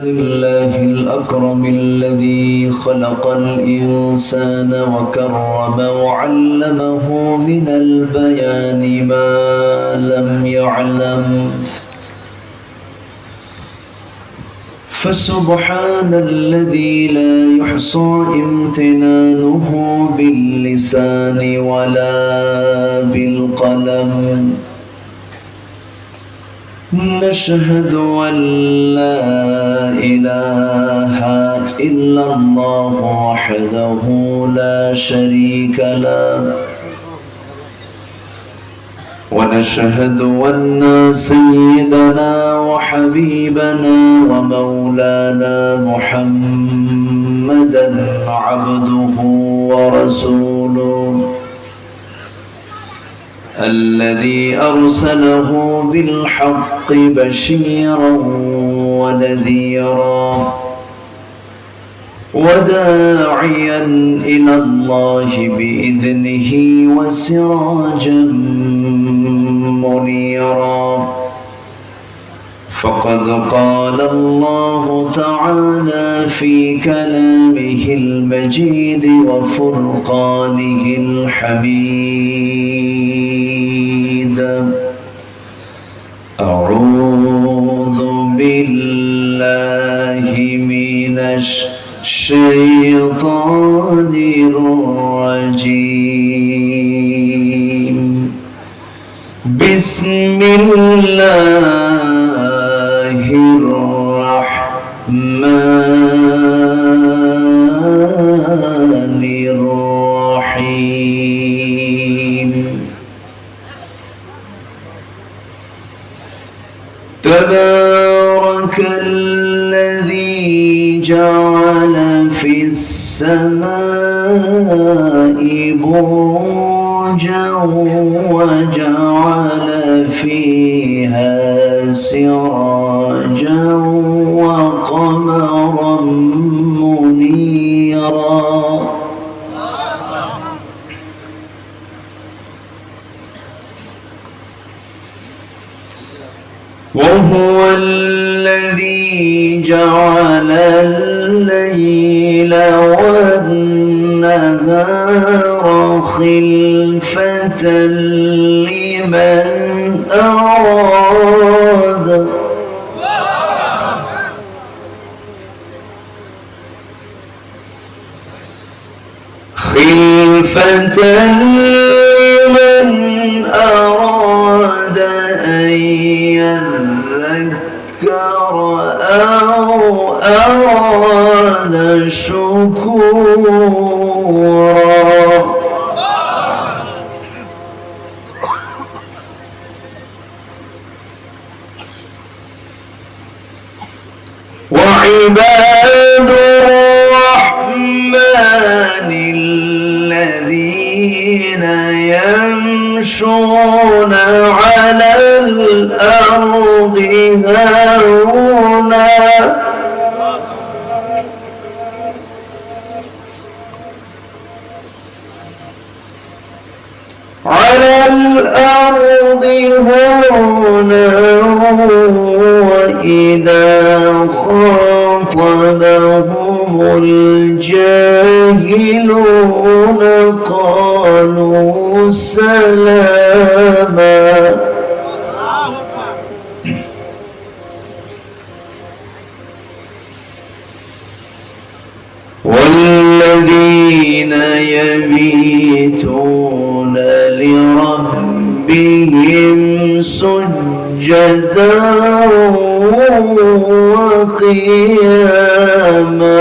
لله الأكرم الذي خلق الإنسان وكرم وعلمه من البيان ما لم يعلم. فسبحان الذي لا يحصى امتنانه باللسان ولا بالقلم. نشهد أن لا إله إلا الله وحده لا شريك له، ونشهد أن سيدنا وحبيبنا ومولانا محمدا عبده ورسوله الذي أرسله بالحق بشيرا ونذيرا وداعيا إلى الله بإذنه وسراجا منيرا. فقد قال الله تعالى في كلامه المجيد وفرقانه الحميد: أعوذ بالله من الشيطان الرجيم. بسم الله الرحمن الرحيم. تبارك الذي جعل في السماء بروجا وجعل فيها سراجا وقمرا منيرا. وهو الذي جعل الليل والنهار خلفة لمن أراد أن يذكر أو أراد شكورا. وعباد الرحمن الذين يمشون على الأرض هونا وإذا خاطبهم الجاهلون قالوا سلاما. والذين يبيتون لربهم سجدا وقياما.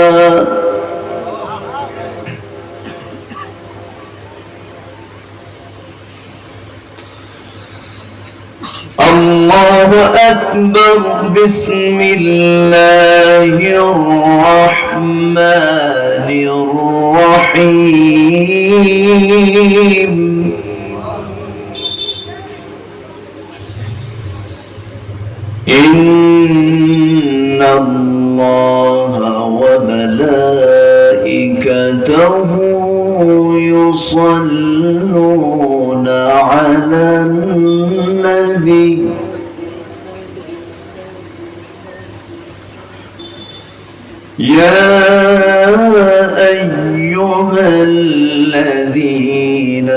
الله أكبر. بسم الله الرحمن الرحيم. إن الله وملائكته يصلون على النبي يا أيها الذين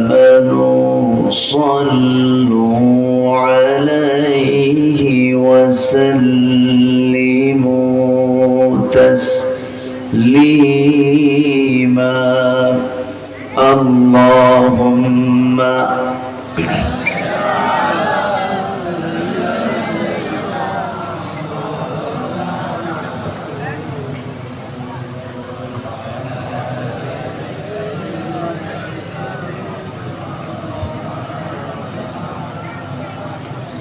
آمنوا صلوا عليه وسلموا تسليما اللهم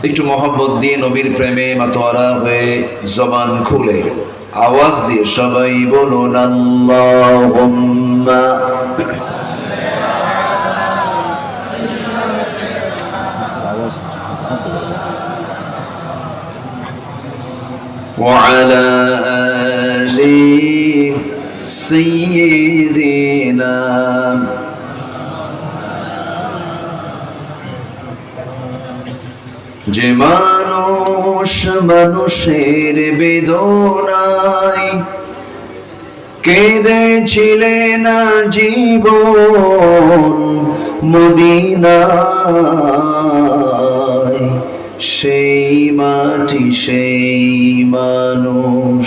একটু মহব্বত দিয়ে নবীর প্রেমে মাতোয়ারা হয়ে জবান খুলে আওয়াজ দিয়ে সবাই বলুন আল্লাহুম্মা وعلى آل سيدنا যে মানুষ মানুষের বেদনায় কেঁদেছিলেন জীবন মদিনায় সেই মাটি সেই মানুষ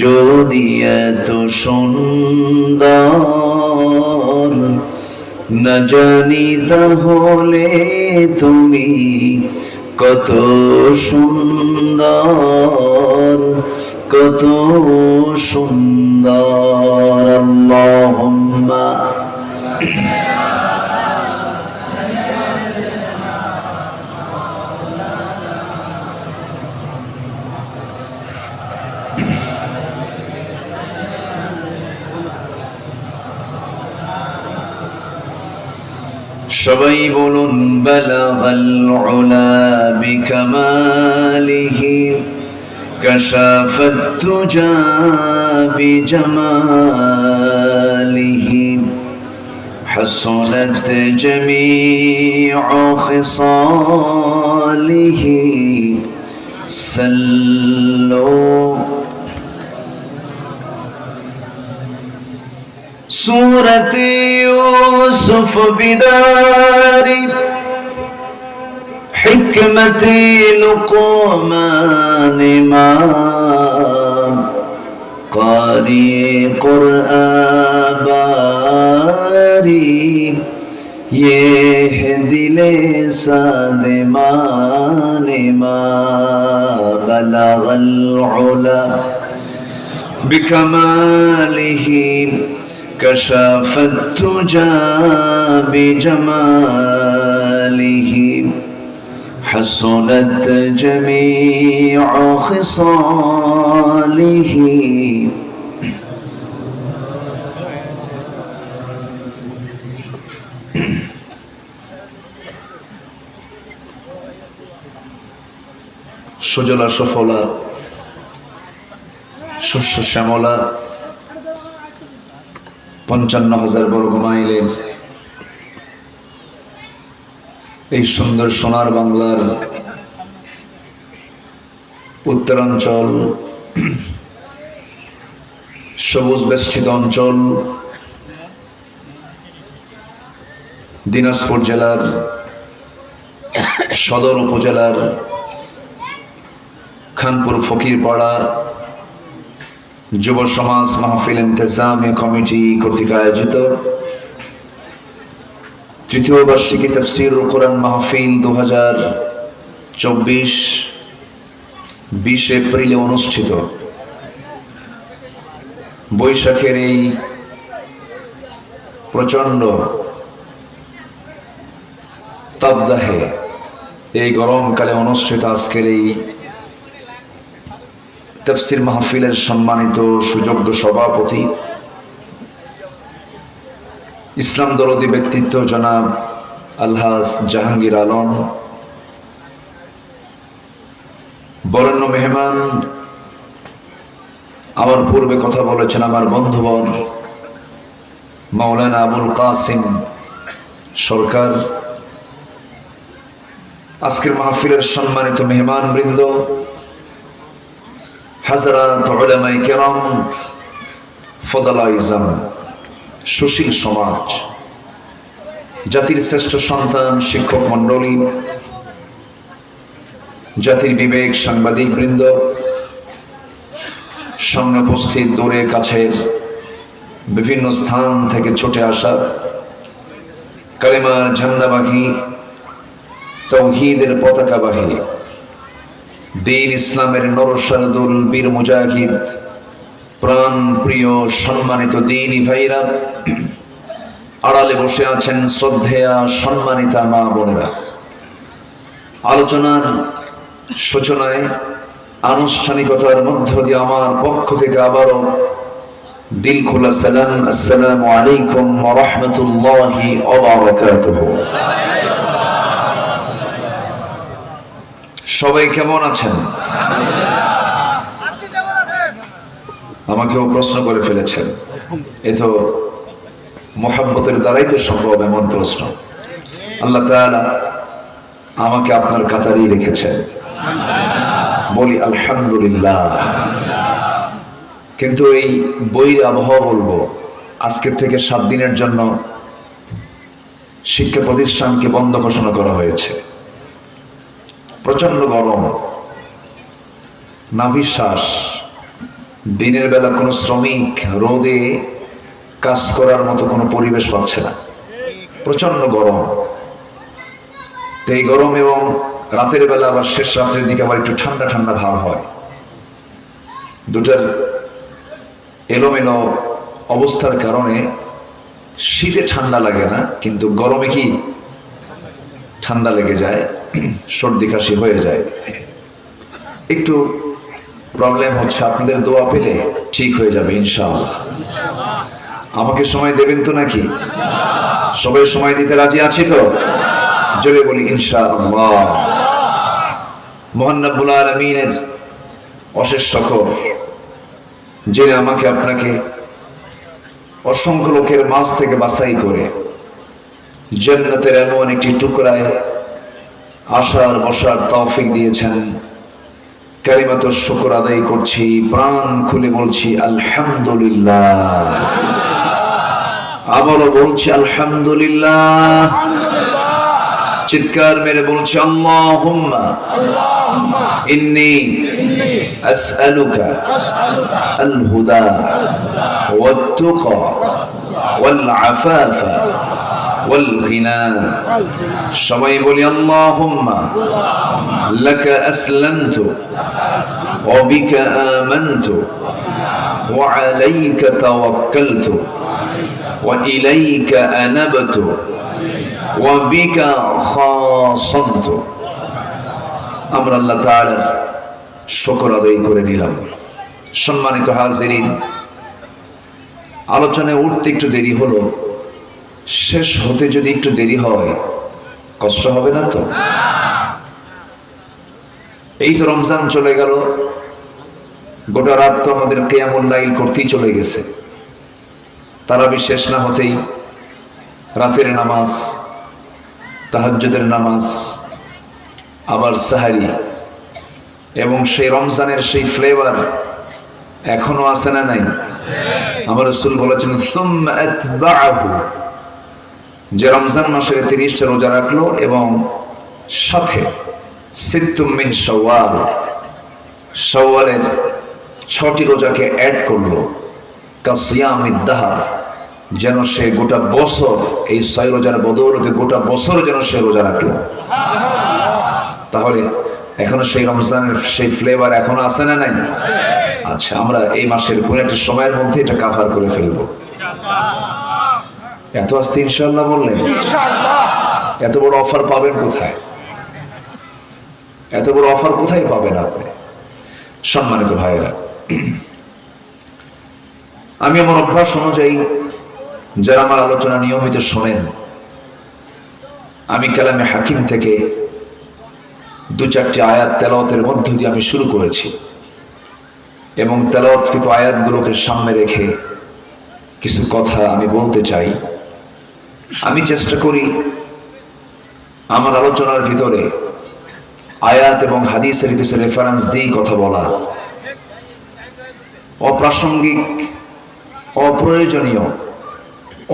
যদি এত সুন্দর না জানি তাহলে তুমি কত সুন্দর কত সুন্দর আল্লাহুম্মা সবাই বলুন বালাগাল উলা বিকামালিহি কাশাফাত তুজা বিজামালিহি হাসানাত জামিউ খিসালিহি সাল্লু सूरत यूसुफ बिदारी हिकमत लुक़मान इमाम कारी कुरआन बारी ये है दिले सादे माने मा बलगल उला बिकमालिही كشف التجى بجماله حسنت جميع خصاله সুজলা সুফলা শস্য শ্যামলা ৫৫,০০০ বর্গ মাইলের এই সুন্দর সোনার বাংলার উত্তরাঞ্চল সবুজ বেষ্টিত অঞ্চল দিনাজপুর জেলার সদর উপজেলার খানপুর ফকিরপাড়া যুব সমাজ মাহফিল ইন্তেজামী কমিটি কর্তৃক আয়োজিত তৃতীয় বার্ষিকী তাফসীরুল কোরআন মাহফিল 2024 20 এপ্রিলে অনুষ্ঠিত বৈশাখের এই প্রচন্ড তাপদাহে এই গরমকালে অনুষ্ঠিত আজকের এই তাফসীর মাহফিলের সম্মানিত সুযোগ্য সভাপতি ইসলাম দরদি ব্যক্তিত্ব জনাব আলহাজ জাহাঙ্গীর আলম, বরেণ্য মেহমান, আমার পূর্বে কথা বলেছেন আমার বন্ধুবর মাওলানা আবুল কাসিম সরকার, আজকের মাহফিলের সম্মানিত মেহমান বৃন্দ, হাজরাত উলামায়ে কেরাম, ফদলায়ে জামান, সুশীল সমাজ, জাতির শ্রেষ্ঠ সন্তান, শিক্ষক মণ্ডলী, জাতির বিবেক, সাংবাদিক বৃন্দ, সামনে উপস্থিত, দূরে কাছের বিভিন্ন স্থান থেকে ছুটে আসা কালেমার ঝান্ডাবাহী, তাওহীদের পতাকাবাহী, দ্বীন ইসলামের নরসারদুল বীর মুজাহিদ, প্রাণ প্রিয় সম্মানিত দ্বীনী ভাইরা, আড়ালে বসে আছেন শ্রদ্ধেয়া সম্মানিতা মা বোনেরা, আলোচনার সূচনায় আনুষ্ঠানিকতার মধ্য দিয়ে আমার পক্ষ থেকে আবারও দিল খোলা সালাম, আসসালামু আলাইকুম ওয়া রাহমাতুল্লাহি ওয়া বারাকাতুহু। সবাই কেমন আছেন? আমাকেও প্রশ্ন করে ফেলেছেন। এ তো মোহাব্বতের দ্বারাই তো সম্ভব এমন প্রশ্ন। আল্লাহ তাআলা আমাকে আপনার কাতারেই রেখেছেন, বলি আলহামদুলিল্লাহ। কিন্তু এই বইয়ের আবহাওয়া বলবো, আজকের থেকে 7 দিনের জন্য শিক্ষা প্রতিষ্ঠানকে বন্ধ ঘোষণা করা হয়েছে। প্রচন্ড গরম, নাভিশ্বাস, দিনের বেলা কোনো শ্রমিক রোদে কাজ করার মতো কোনো পরিবেশ পাচ্ছে না, প্রচন্ড গরম। তো এই গরম এবং রাতের বেলা আবার শেষ রাতের দিকে আবার একটু ঠান্ডা ঠান্ডা ভাব হয়, দুটার এলোমেলো অবস্থার কারণে শীতে ঠান্ডা লাগে না, কিন্তু গরমে কি ঠান্ডা লেগে যায়, সর্দি কাশি হয়ে যায়। একটু প্রবলেম হচ্ছে, আপনাদের দোয়া পেলে ঠিক হয়ে যাবে ইনশাআল্লাহ। আমাকে সময় দেবেন তো নাকি? সবাই সময় দিতে রাজি আছি তো? জোরে বলি ইনশাআল্লাহ। মহান রব্বুল আলামিনের অশেষ শকর, যিনি আমাকে আপনাকে অসংখ্য লোকের মাঝ থেকে বাছাই করে জান্নাতের এমন একটি টুকরায় আসার বসার তৌফিক দিয়েছেন। কালিমাতুশ শুকর আদায় করছি, প্রাণ খুলে বলছি আলহামদুলিল্লাহ। আবারও বলছি আলহামদুলিল্লাহ। চিৎকার মেরে বলছি আল্লাহুম্মা ইন্নী আসআলুকা আল হুদা ওয়াত তুকা ওয়াল আফাফা ওয়াল গিনা। সবাই বলি আল্লাহুম্মা লাকা আসলামতু ওয়া বিকা আমানতু ওয়া আলাইকা তাওয়াক্কালতু ওয়া ইলাইকা আনাবতু ওয়া বিকা খাসামতু। আমরা আল্লাহ তাআলার শুকর আদায় করে নিলাম। সম্মানিত হাজিরিন, আলোচনায় উঠতে একটু দেরি হলো, শেষ হতে যদি একটু দেরি হয় কষ্ট হবে না তো? এই তো রমজান চলে গেল, গোটা রাত তো আমাদের কিয়ামুল লাইল করতেই চলে গেছে। তারাবি শেষ না হতেই রাতের নামাজ, তাহাজ্জুদের নামাজ, আবার সাহারি, এবং সেই রমজানের সেই ফ্লেভার এখনো আছে না নাই? আমার রাসূল বলেছেন সুম্মা আতবাহু, যে রমজান মাসের 30টা রোজা রাখলো এবং সাথে সিত্তুম মিন শাওয়াল, শাওয়ালের 6টি রোজাকে অ্যাড করলো, কাসিয়ামিদ দাহর, যেন সে গোটা বছর এই 6 রোজার বদৌলতে গোটা বছর যেন সে রোজা রাখলো। তাহলে এখনো সেই রমজানের সেই ফ্লেভার এখনো আছে না নাই? আচ্ছা, আমরা এই মাসের কোন একটা সময়ের মধ্যে এটা কাভার করে ফেলবো। এত আস্তে ইনশাআল্লাহ বললেন? এত বড় অফার পাবেন কোথায়? এত বড় অফার কোথায় পাবেন আপনি? সম্মানিত ভাইরা, আমি আমার অভ্যাস অনুযায়ী যারা আমার আলোচনা নিয়মিত শোনেন, আমি কালামে হাকিম থেকে 2-4টি আয়াত তেলাওয়াতের মধ্য দিয়ে আমি শুরু করেছি, এবং তেলাওয়াতকৃত আয়াতগুলোকে সামনে রেখে কিছু কথা আমি বলতে চাই। আমি চেষ্টা করি আমার আলোচনার ভিতরে আয়াত এবং হাদিসের কিছু রেফারেন্স দিয়েই কথা বলা, অপ্রাসঙ্গিক, অপ্রয়োজনীয়,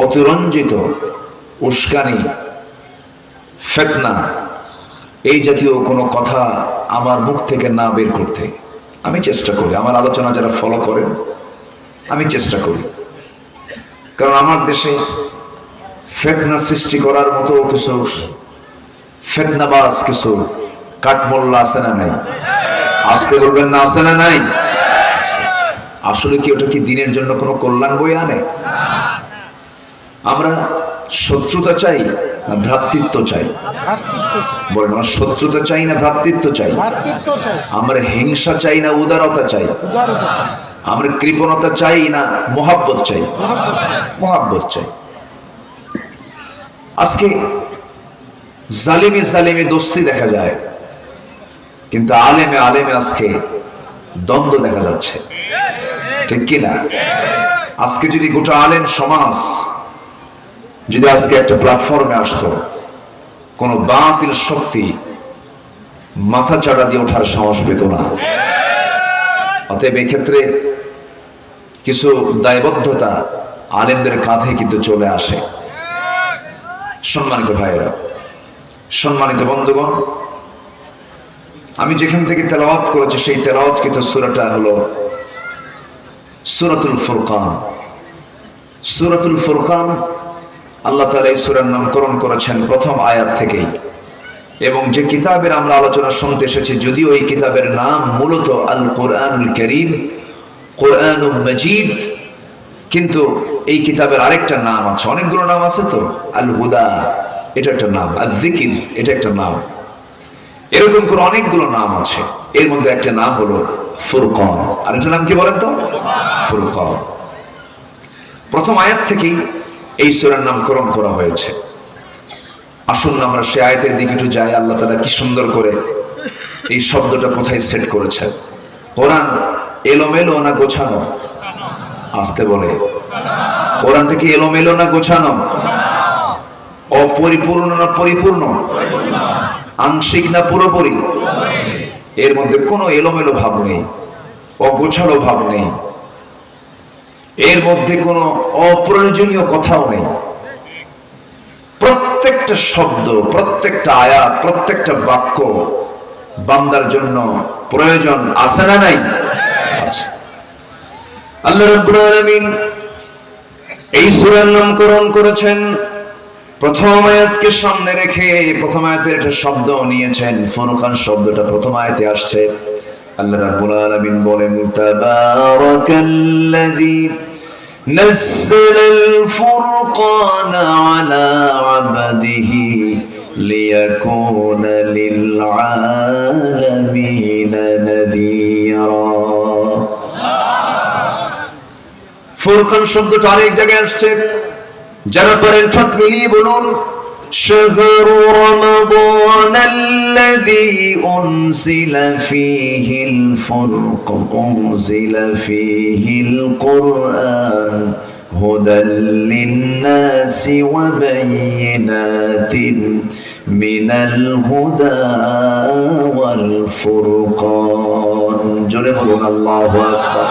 অতিরঞ্জিত উস্কানি, ফিতনা এই জাতীয় কোনো কথা আমার মুখ থেকে না বের করতে আমি চেষ্টা করি। আমার আলোচনা যারা ফলো করেন আমি চেষ্টা করি, কারণ আমার দেশে ফিতনা সৃষ্টি করার মতো কিছু ফিতনাবাজ কিছু কাঠমোল্লা আছে না নাই? আসতে বলবেন না, আছে না নাই? আসলে কি ওটা কি দিনের জন্য কোনো কল্যাণ বয়ে আনে? আমরা শত্রুতা চাই না ভ্রাতৃত্ব চাই? বলেন, আমরা শত্রুতা চাই না ভ্রাতৃত্ব চাই? আমরা হিংসা চাই না উদারতা চাই? আমরা কৃপণতা চাই না মোহাব্বত চাই? মোহাব্বত চাই। আজকে জালিমে জালিমে দোস্তি দেখা যায়, কিন্তু আলেমে আলেমে আজকে দ্বন্দ্ব দেখা যাচ্ছে, ঠিক কিনা? আজকে যদি গোটা আলেম সমাজ যদি আজকে একটা প্ল্যাটফর্মে আসতো, কোন বাতিল শক্তি মাথা চাড়া দিয়ে ওঠার সাহস পেত না। অতএব এক্ষেত্রে কিছু দায়বদ্ধতা আলেমদের কাঁধে কিন্তু চলে আসে। সম্মানিত ভাইয়েরা, সম্মানিত বন্ধুগণ, আমি যেখান থেকে তেলাওয়াত করেছি সেই তেলাওয়াতকৃত সূরাটা হলো সূরাতুল ফুরকান। সূরাতুল ফুরকান আল্লাহ তাআলা এই সূরার নামকরণ করেছেন প্রথম আয়াত থেকেই, এবং যে কিতাবের আমরা আলোচনা শুনতে এসেছি, যদিও এই কিতাবের নাম মূলত আল কোরআনুল কারীম, কোরআনুল মাজিদ, কিন্তু এই কিতাবের আরেকটা নাম আছে, অনেকগুলো নাম আছে তো। আল হুদা এটা একটা নাম, আল যিকির এটা একটা নাম, এরকম করে অনেকগুলো নাম আছে। এর মধ্যে একটা নাম হলো ফুরকান, আর একটা নাম কি বলেন তো? ফুরকান। প্রথম আয়াত থেকেই এই সূরার নামকরণ করা হয়েছে। আসুন আমরা সে আয়াতের দিকে একটু যাই। আল্লাহ তাআলা কি সুন্দর করে এই শব্দটা কোথায় সেট করেছেন। কোরআন এলোমেলো না গোছানো? আসতে বলে, কোরআনটা কি এলোমেলো না গোছানো? অপরিপূর্ণ না পরিপূর্ণ? আংশিক না পুরোপুরি? এর মধ্যে কোনো এলোমেলো ভাব নেই, অগোছালো ভাব নেই, এর মধ্যে কোনো অপ্রয়োজনীয় কথাও নেই। প্রত্যেকটা শব্দ, প্রত্যেকটা আয়াত, প্রত্যেকটা বাক্য বান্দার জন্য প্রয়োজন আছে না নাই? আছে। আল্লাহ রাব্বুল আলামিন এই সূরার নামকরণ করেছেন প্রথম আয়াতকে সামনে রেখে। প্রথম আয়াতের একটা শব্দ নিয়েছেন, ফুরকান শব্দটা প্রথম আয়াতে আসছে। আল্লাহ রাব্বুল আলামিন বলেন, তাবারাকাল্লাযী নাযালাল ফুরকানা আলা আবদিহি লিয়াকুনা লিল আলামিনা নাযীরা। ফুরকান শব্দটা আরেক জায়গায় আসছে, যারা পারেন ঠোঁট মিলিয়ে বলুন, শাহরু রমাদান আল্লাযী উনজিলা ফীহিল ফুরকান, উনজিলা ফীহিল কুরআন হুদাল লিন-নাসি ওয়া বায়িনাতিন মিনাল হুদা ওয়াল ফুরকান। জোরে বলুন আল্লাহু আকবার।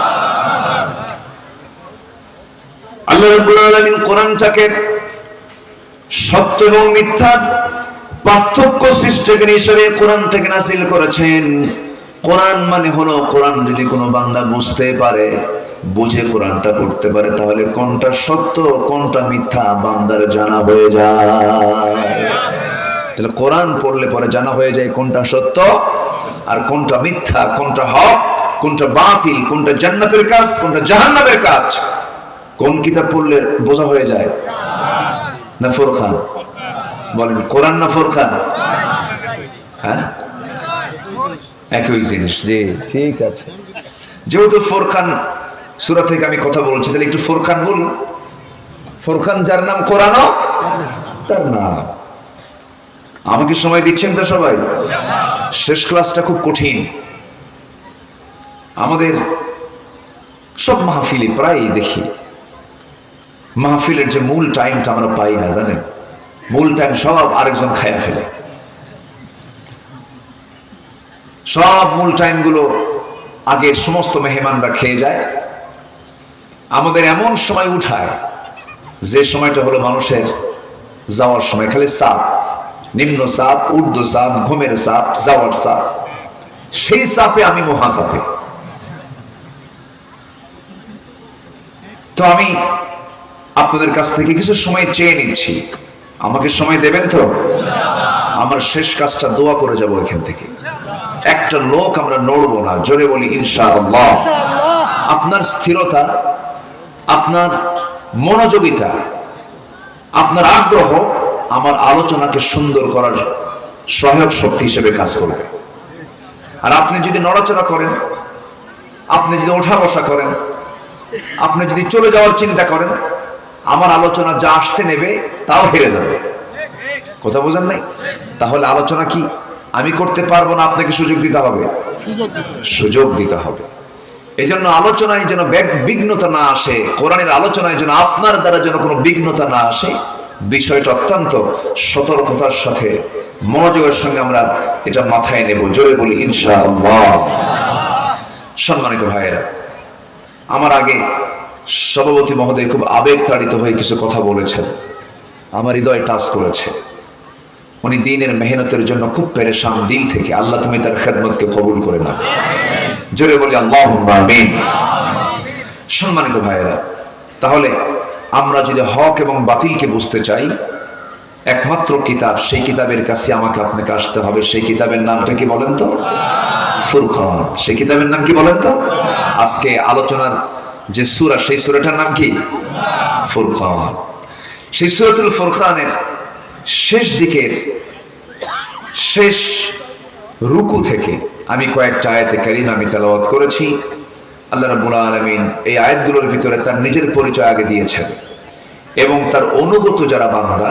আল্লাহ রাব্বুল আলামিন কোরআনটাকে সত্য এবং মিথ্যার পার্থক্য সৃষ্টিকারী হিসেবে কোরআনটাকে নাযিল করেছেন। কোরআন মানে হলো, কোরআন যদি কোনো বান্দা বুঝতে পারে, বুঝে কোরআনটা পড়তে পারে, তাহলে কোনটা সত্য কোনটা মিথ্যা বান্দার জানা হয়ে যায়। তাহলে কোরআন পড়লে পরে জানা হয়ে যায় কোনটা সত্য আর কোনটা মিথ্যা, কোনটা হক কোনটা বাতিল, কোনটা জান্নাতের কাজ কোনটা জাহান্নামের কাজ। কোন কিতাব পড়লে বোঝা হয়ে যায়? না ফুরকান? বলেন, কোরআন না ফুরকান? হ্যাঁ, একই জিনিস। জি ঠিক আছে। যেহেতু ফুরকান সূরা থেকে আমি কথা বলছি, তাহলে একটু ফুরকান বলুন। ফুরকান যার নাম, কোরআনও তার নাম। আমাকে সময় দিচ্ছেন তো সবাই? শেষ ক্লাসটা খুব কঠিন। আমাদের সব মাহফিলে প্রায় দেখি, মাহফিলের যে মূল টাইমটা আমরা পাই না, জানেন? মূল টাইম সব আরেকজন খায়া ফেলে। সব মূল টাইমগুলো আগের সমস্ত মেহমানরা খেয়ে যায়, আমাদের এমন সময় উঠায় যে সময়টা হলো মানুষের যাওয়ার সময়, খালি চাপ, নিম্ন চাপ, ঊর্ধ্ব চাপ, ঘুমের চাপ, যাওয়ার চাপ। সেই চাপে আমি মহাচাপে। তো আমি আপনাদের কাছ থেকে কিছু সময় চেয়ে নিচ্ছি, আমাকে সময় দেবেন তো? আমার শেষ কাজটা দোয়া করে যাব এখান থেকে। একটা লোক আমরা নড়বো না, জোরে বলি ইনশাআল্লাহ। আপনার স্থিরতা, আপনার মনোযোগিতা, আপনার আগ্রহ আমার আলোচনাকে সুন্দর করার সহায়ক শক্তি হিসেবে কাজ করবে। আর আপনি যদি নড়াচড়া করেন, আপনি যদি ওঠা বসা করেন, আপনি যদি চলে যাওয়ার চিন্তা করেন, আমার আলোচনা যা আসতে নেবে তাও হেরে যাবে। কথা বোঝেন নাই? তাহলে আলোচনা কি আমি করতে পারবো না, আপনাকে সুযোগ দিতে হবে, সুযোগ দিতে হবে। এই জন্য আলোচনায় যেন বিঘ্নতা না আসে, কোরআনের আলোচনায় যেন আপনার দ্বারা যেন কোনো বিঘ্নতা না আসে, বিষয়টা অত্যন্ত সতর্কতার সাথে মনোযোগের সঙ্গে আমরা এটা মাথায় নেব। জোরে বলি ইনশাআল্লাহ। সম্মানিত ভাইয়েরা, আমার আগে সভাপতি মহোদয় খুব আবেগতাড়িত হয়ে কিছু কথা বলেছেন, আমার হৃদয় টাচ করেছে। উনি দ্বীনের মেহনতের জন্য খুব পেরেশান দিল থেকে। আল্লাহ তুমি তার খেদমতকে কবুল করে নাও, জোরে বলি আল্লাহুম্মা আমিন। সম্মানিত ভাইয়েরা, তাহলে আমরা যদি হক এবং বাতিলকে বুঝতে চাই, একমাত্র কিতাব, সেই কিতাবের কাছে আমাকে আপনাকে আসতে হবে। সেই কিতাবের নামটা কি বলেন তো? ফুরকান। সেই কিতাবের নাম কি বলেন তো? আজকে আলোচনার যে সূরা, সেই সূরাটার নাম কি? ফুরকান। সেই সূরাতুল ফুরকানের শেষ দিকের শেষ রুকু থেকে আমি কয়েকটা আয়াতে কারিমা আমি তেলাওয়াত করেছি। আল্লাহ রাব্বুল আলামিন এই আয়াতগুলোর ভিতরে তার নিজের পরিচয় আগে দিয়েছেন এবং তার অনুগত যারা বান্দা,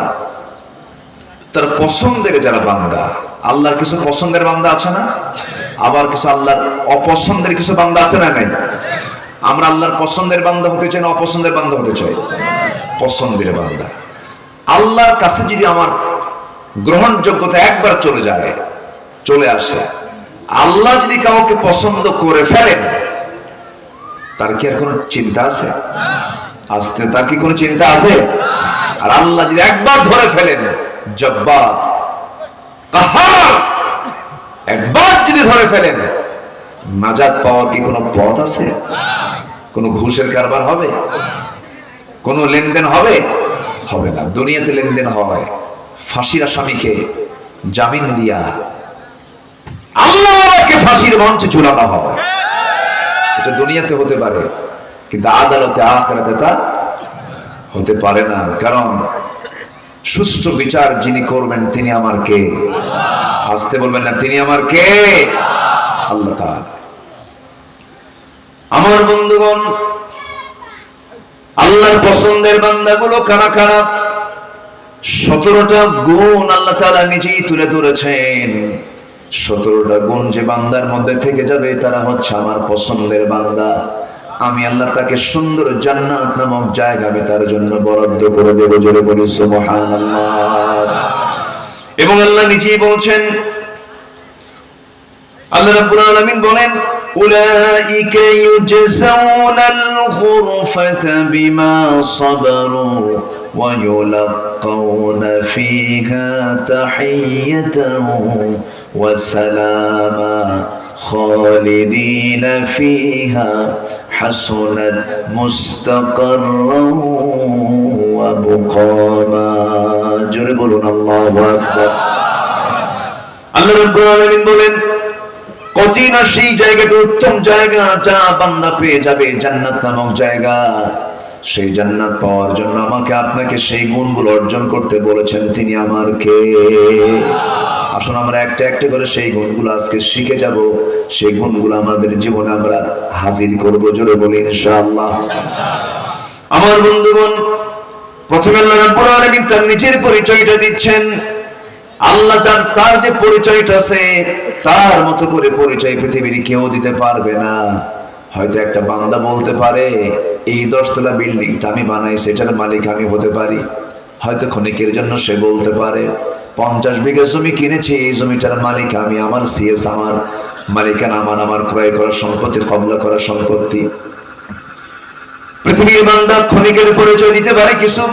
তার পছন্দের যারা বান্দা, আল্লাহর কিছু পছন্দের বান্দা আছে না, আবার কিছু আল্লাহর অপছন্দের কিছু বান্দা আছে না? নাই। আমরা আল্লাহর পছন্দের বান্দা হতে চাই না অপছন্দের বান্দা হতে চাই? পছন্দের বান্দা। আল্লাহর কাছে যদি আমার গ্রহণযোগ্যতা একবার চলে আসে, আল্লাহ যদি কাউকে পছন্দ করে ফেলেন, তার কি আর কোনো চিন্তা আছে? আসতে তার কি কোনো চিন্তা আছে? আর আল্লাহ যদি একবার ধরে ফেলেন, জব্বার, কাহার, একবার যদি ধরে ফেলেন, নাজাত পাওয়ার কি কোনো পথ আছে? কোনো ঘুষের কারবার হবে? কোনো লেনদেন হবে? হবে না। দুনিয়াতে লেনদেন হয়, ফাঁসির আসামিকে জামিন দিয়া আল্লাহকে ফাঁসির মঞ্চে ঝুলানো হয়। এটা দুনিয়াতে হতে পারে, কিন্তু আদালতে আখিরাতে তা হতে পারে না। কারণ সুষ্ঠু বিচার যিনি করবেন তিনি আমার কে? আসতে বলবেন না, তিনি আমার কে? আল্লাহ তাআলা। আমার বন্ধুগণ, আল্লাহর পছন্দের বান্দাগুলো কারা কারা? 17টা গুণ আল্লাহ তাআলা নিজেই তুলে ধরেছেন। 17টা গুণ যে বান্দার মধ্যে থেকে যাবে তারা হচ্ছে আমার পছন্দের বান্দা। আমি আল্লাহ তাকে সুন্দর জান্নাত নামক জায়গা আমি তার জন্য বরাদ্দ করে দেব। জোরে বলি সুবহানাল্লাহ। এবং আল্লাহ নিজেই বলছেন, আল্লাহ রাব্বুল আলামিন বলেন, উলাইকা ইউজসাউনাল গুরফাতা বিমা সাবারু ওয়া ইউলাক্কাউনা ফিহা তাহিয়াতান ওয়া সালামা খালিদিনা ফিহা হাসুনাত মুস্তাকাররান ওয়া মুকামা। জোরে বলুন আল্লাহু আকবার। আল্লাহ রাব্বুল আলামিন বলেন, কঠিন সেই জায়গাটা উত্তম জায়গা যা বান্দা পেয়ে যাবে, জান্নাত নামক জায়গা। সেই জান্নাত পাওয়ার জন্য আমাকে আপনাকে সেই গুণগুলো অর্জন করতে বলেছেন। তিনি আমার কে? আসুন আমরা একটা একটা করে সেই গুণগুলো আজকে শিখে যাব। সেই গুণগুলো আমাদের জীবনে আমরা হাজির করব। জোরে বলি ইনশাআল্লাহ। আমার বন্ধুগণ, প্রথমে আল্লাহ রাব্বুল আলামিন তার নিজের পরিচয়টা দিচ্ছেন। আল্লাহ তার যে পরিচয়টা আছে, তার মতো করে পরিচয় পৃথিবীর কেউ দিতে পারবে না। হয়তো একটা বান্দা বলতে পারে, এই 10তলা বিল্ডিংটা আমি বানাইছি, এটার মালিক আমি হতে পারি। হয়তো ক্ষণিকের জন্য সে বলতে পারে, 50 বিঘা জমি কিনেছি, এই জমিটার মালিক আমি, আমার সিএস, আমার মালিকানা, আমার ক্রয় করা সম্পত্তি, কবলা করা সম্পত্তি। পৃথিবীর বান্দা ক্ষণিকের পরিচয় দিতে পারে কিছু,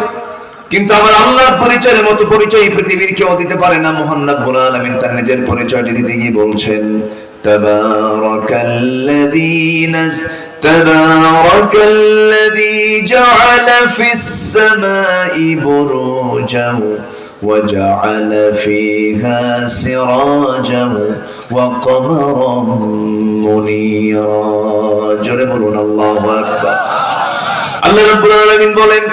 কিন্তু আমার আল্লাহর পরিচয়ের মতো পরিচয় পৃথিবীর কেউ দিতে পারে না। মহান রব্বুল আলামিন তার নিজের পরিচয়টি দিতে গিয়ে বলছেন, তাবারাকাল্লাযী জাআলা ফিস সামাই বুরুজান ওয়া জাআলা ফীহা সিরাজান ওয়া কমারান মুনীরা। জোরে বলুন আল্লাহু আকবার। আল্লাহ রাব্বুল আলামিন বলেন,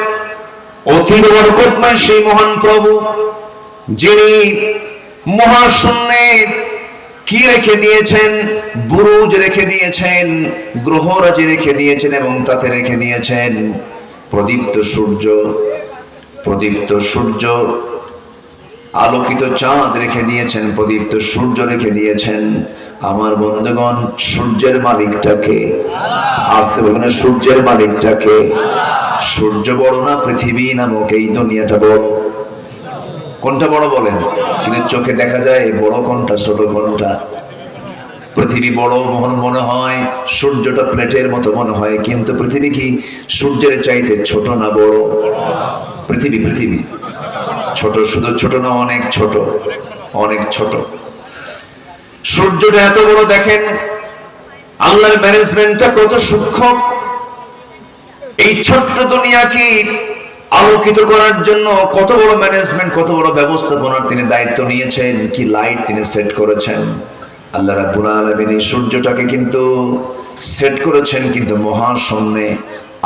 অতি বরকতময় সেই মহান প্রভু যিনি মহাশূন্যে কি রেখে দিয়েছেন, বুরুজ রেখে দিয়েছেন, গ্রহরাজি রেখে দিয়েছেন এবং তাতে রেখে দিয়েছেন প্রদীপ্ত সূর্য, প্রদীপ্ত সূর্য, আলোকিত চাঁদ রেখে দিয়েছেন, প্রদীপ্ত সূর্য রেখে দিয়েছেন। আমার বন্ধুগণ, সূর্যের মালিকটাকে আসতে বলবেন, সূর্যের মালিকটাকে। সূর্য বড় না পৃথিবী নামক এই দুনিয়াটা বড়? কোনটা বড় বলেন? কিন্তু চোখে দেখা যায় বড় কোনটা ছোট কোনটা? পৃথিবী বড় মনে হয়, সূর্যটা প্লেটের মতো মনে হয়, কিন্তু পৃথিবী কি সূর্যের চাইতে ছোট না বড়? পৃথিবী ছোট, শুধু ছোট না, অনেক ছোট, অনেক ছোট। সূর্যটা এত বড়, দেখেন আল্লাহর ম্যানেজমেন্টটা কত সূক্ষ্ম। এই ছোট্ট দুনিয়াকে আলোকিত করার জন্য কত বড় ম্যানেজমেন্ট, কত বড় ব্যবস্থাপনার তিনি দায়িত্ব নিয়েছেন, কি লাইট তিনি সেট করেছেন। আল্লাহ রাব্বুল আলামিন এই সূর্যটাকে কিন্তু সেট করেছেন, কিন্তু মহাশূন্যে,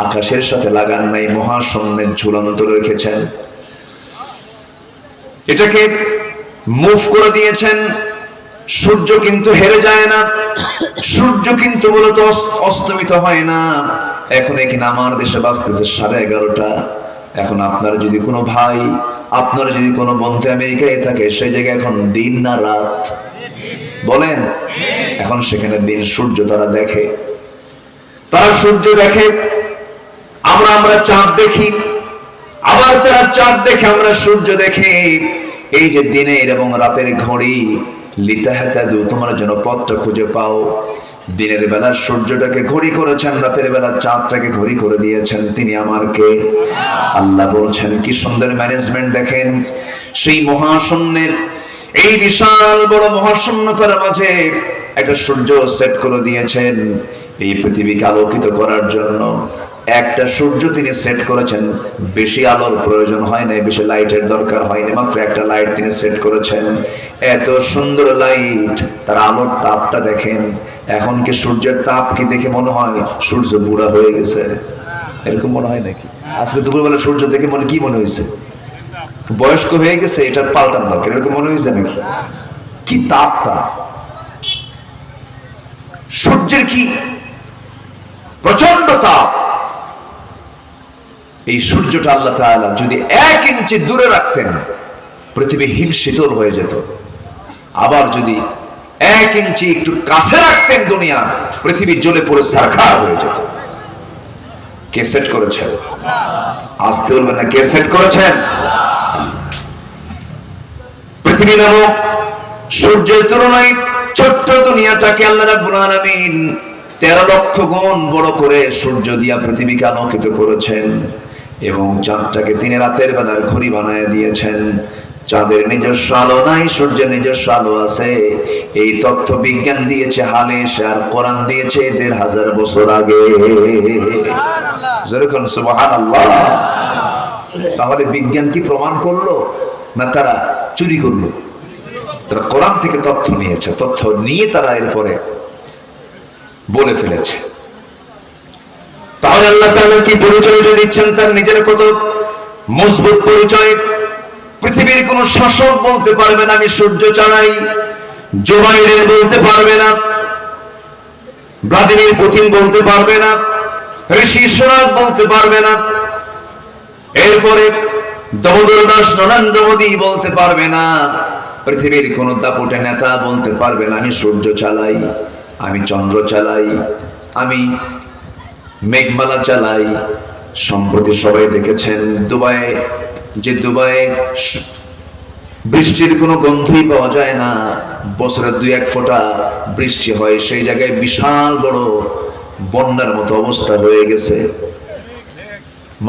আকাশের সাথে লাগান নাই, মহাশূন্যে ঝুলন্ত রেখেছেন। এটাকে মুভ করে দিয়েছেন। সূর্য কিন্তু হেরে যায় না, সূর্য কিন্তু মূলত অস্তমিত হয় না। এখন এখানে আমার দেশে বাজতেছে 11:30। এখন আপনার যদি কোনো ভাই, আপনার যদি কোনো বন্ধু আমেরিকায় থাকে, সেই জায়গায় এখন দিন না রাত বলেন? এখন সেখানে দিন, সূর্য তারা দেখে, তারা সূর্য দেখে, আমরা চাঁদ দেখি, আবার তারা চাঁদ দেখে, আমরা সূর্য দেখে। এই যে দিনের এবং রাতের ঘড়ি, লিতাহাতাদু, তোমরা যেন পথটা খুঁজে পাও। দিনের বেলা সূর্যটাকে ঘড়ি করেছেন, রাতের বেলা চাঁদটাকে ঘড়ি করে দিয়েছেন। তিনি আমার কে? আল্লাহ বলছেন, কি সুন্দর ম্যানেজমেন্ট দেখেন। সেই মহাশূন্যের, এই বিশাল বড় মহাশূন্যতার মাঝে একটা সূর্য সেট করে দিয়েছেন এই পৃথিবীকে আলোকিত করার জন্য। একটা সূর্য তিনি সেট করেছেন, বেশি আলোর প্রয়োজন হয় না, বেশি লাইটের দরকার হয়নি, মাত্র একটা লাইট তিনি সেট করেছেন। এত সুন্দর লাইট, তার আলোর তাপটা দেখেন। এখন কি সূর্যের তাপ কি দেখে মনে হয় সূর্য বুড়া হয়ে গেছে? এরকম মনে হয় নাকি? আজকে দুপুরবেলা সূর্য দেখে কি মনে হয়েছে? বয়স্ক হয়ে গেছে, এটা পাল্টান দরকার, এরকম মনে হয়েছে নাকি? কি তাপটা! সূর্যের কি প্রচন্ড তাপ! এই সূর্যটা আল্লাহ তাআলা যদি 1 ইঞ্চি দূরে রাখতেন, পৃথিবী হিমশীতল হয়ে যেত। আবার যদি 1 ইঞ্চি একটু কাছে রাখতেন দুনিয়া, পৃথিবী জ্বলে পড়ে ছারখার হয়ে যেত। কে সেট করেছেন? আসতে বলবেন না, কে সেট করেছেন? পৃথিবী নামক সূর্যের তুলনায় ছোট্ট দুনিয়াটাকে আল্লাহ রাব্বুল আলামিন 13 লক্ষ গুণ বড় করে সূর্য দিয়া পৃথিবীকে আলোকিত করেছেন। এবং চাঁদটাকে তিনি রাতের বেলার ঘড়ি বানায় দিয়েছেন। চাঁদের নিজস্ব আলো নাই, সূর্যের নিজস্ব আলো আছে। এই তথ্য বিজ্ঞান দিয়েছে হালে এসে, আর কোরআন দিয়েছে 1500 বছর আগে। যেরকম সুবহানাল্লাহ। তাহলে বিজ্ঞান কি প্রমাণ করলো, না তারা চুরি করলো? তারা কোরআন থেকে তথ্য নিয়েছে, তথ্য নিয়ে তারা এরপরে বলে ফেলেছে। তাহলে আল্লাহ তাআলা কি পরিচয় দিচ্ছেন? তার নিজের কত মজবুত পরিচয়। পৃথিবীর কোন শাসক বলতে পারবে না আমি সূর্য চালাই, জো বাইডেন বলতে পারবে না, ভ্লাদিমির পুতিন বলতে পারবে না, ঋষি সুনাক বলতে পারবে না, এরপরে দামোদর দাস নরেন্দ্র মোদী বলতে পারবে না, পৃথিবীর কোন দাপুটে নেতা বলতে পারবে না আমি সূর্য চালাই, আমি চন্দ্র চালাই, আমি মেঘমালা চালাই। সম্প্রতি সবাই দেখেছেন দুবাই বৃষ্টির কোনো গন্ধই পাওয়া যায় না, বছরে 2-1 ফোঁটা বৃষ্টি হয়, সেই জায়গায় বিশাল বড় বন্যার মতো অবস্থা হয়ে গেছে।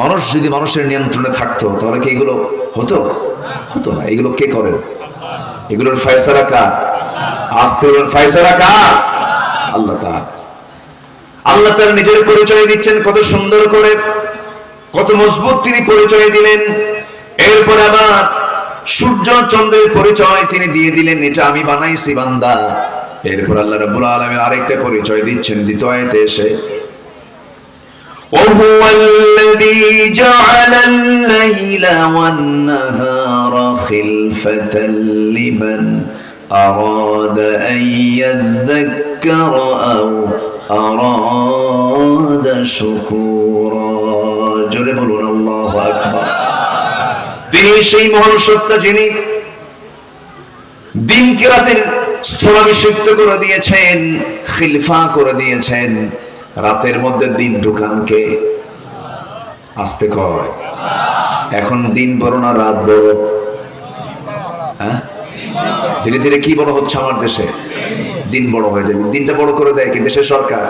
মানুষ যদি মানুষের নিয়ন্ত্রণে থাকতো তাহলে কি এগুলো হতো? হতো না। এগুলো কে করেন? এগুলোর ফয়সালা কার? আস্তে ফয়সালা কার? আল্লাহ তাআলা। আল্লাহ তাআলা নিজের পরিচয় দিচ্ছেন কত সুন্দর করে, কত মজবুত তিনি পরিচয় দিলেন। এরপর আবার সূর্য চন্দ্রের পরিচয় তিনি দিয়ে দিলেন, এটা আমি বানাইছি বান্দা। এরপর আল্লাহ রাব্বুল আলামিন আরেকটা পরিচয় দিচ্ছেন দ্বিতীয় আয়াতে এসে, وهو الذي جعل الليل والنهار خلفة لمن أراد أن يذكر أو أراد شكورا জোরে বলুন আল্লাহু আকবার। তিনি সেই মহান সত্তা যিনি দিনকে রাতের স্থলাভিষিক্ত করে দিয়েছেন, খিলফা করে দিয়েছেন। রাতের মধ্যে দিন ঢুকান কে? আস্তে কয়। এখন দিন বড় না রাত বড়? হ্যাঁ, ধীরে ধীরে কি বড় হচ্ছে আমার দেশে? দিন বড় হয়ে যায়। দিনটা বড় করে দেয় কি দেশের সরকার?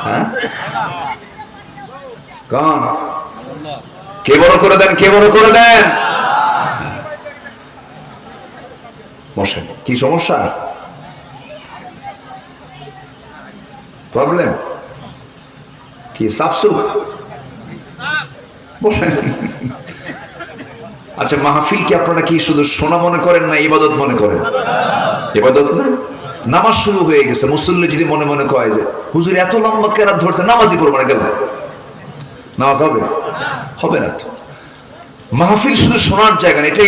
হ্যাঁ, কোন? কে বড় করে দেন? কে বড় করে দেন? বসেন। কি সমস্যা? প্রবলেম কি? সাফসু বসেন। আচ্ছা, মাহফিল কি আপনারা কি শুধু শোনা মনে করেন না ইবাদত মনে করেন? ইবাদত না? নামাজ শুরু হয়ে গেছে, মুসল্লি যদি মনে মনে কয় যে হুজুর এত লম্বা কেরাত ধরছে, নামাজই পড়বো না, গেল নামাজ হবে? হবে না তো। মাহফিল শুধু শোনার জায়গা না, এটা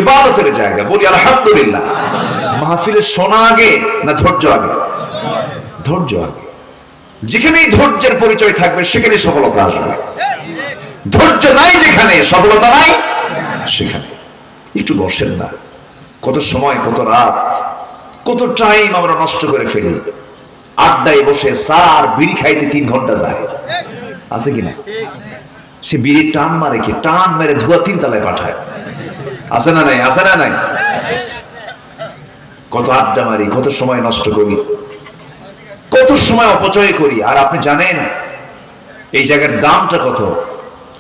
ইবাদতের জায়গা। বলি আলহামদুলিল্লাহ। মাহফিলের শোনা আগে না ধৈর্য আগে? ধৈর্য আগে। যেখানেই ধৈর্যের পরিচয় থাকবে সেখানে সফলতা আসবে। ধৈর্য নাই যেখানে, সফলতা নাই সেখানে। একটু বসেন না। কত সময়, কত রাত, কত টাইম আমরা নষ্ট করে ফেলি। আড্ডায় বসে সার বিড়ি খাইতে 3 ঘন্টা যায়, আছে কিনা? সে বিড়ি টান মারে কি? টান মেরে ধোয়া 3 তলায় পাঠায়, আছে না নাই? আছে না নাই? কত আড্ডা মারি, কত সময় নষ্ট করি, কত সময় অপচয় করি। আর আপনি জানেন এই জায়গার দামটা কত?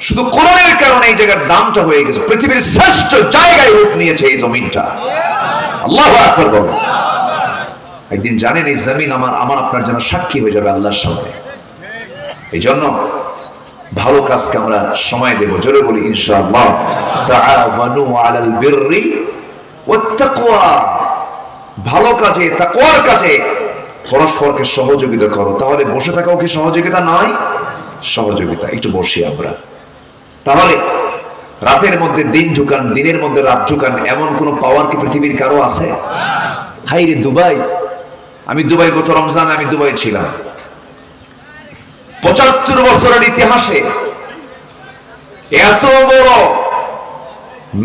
শুধু কোরআনের কারণে এই জায়গার দামটা হয়ে গেছে। পৃথিবীর শ্রেষ্ঠ জায়গায় রূপ নিয়েছে এই জমিনটা। আল্লাহু আকবার বলেন। একদিন জানেন এই জমিন আমার আপনার জন্য সাক্ষী হয়ে যাবে আল্লাহর সামনে। এই জন্য ভালো কাজকে আমরা সময় দেব। জোরে বলি ইনশাআল্লাহ। তাআওয়ানু আলাল বিররি ওয়াত তাকওয়া। ভালো কাজে, তাকওয়ার কাজে পরস্পরকে সহযোগিতা করো। তাহলে বসে থাকাও কি সহযোগিতা নয়? সহযোগিতা। একটু বসি আমরা। তাহলে রাতের মধ্যে দিন ঢুকান, দিনের মধ্যে রাত ঢুকান, এমন কোন পাওয়ার কি পৃথিবীর কারো আছে? হাই রে দুবাই! আমি দুবাই, গত রমজানে আমি দুবাই ছিলাম। 75 বছরের ইতিহাসে এত বড়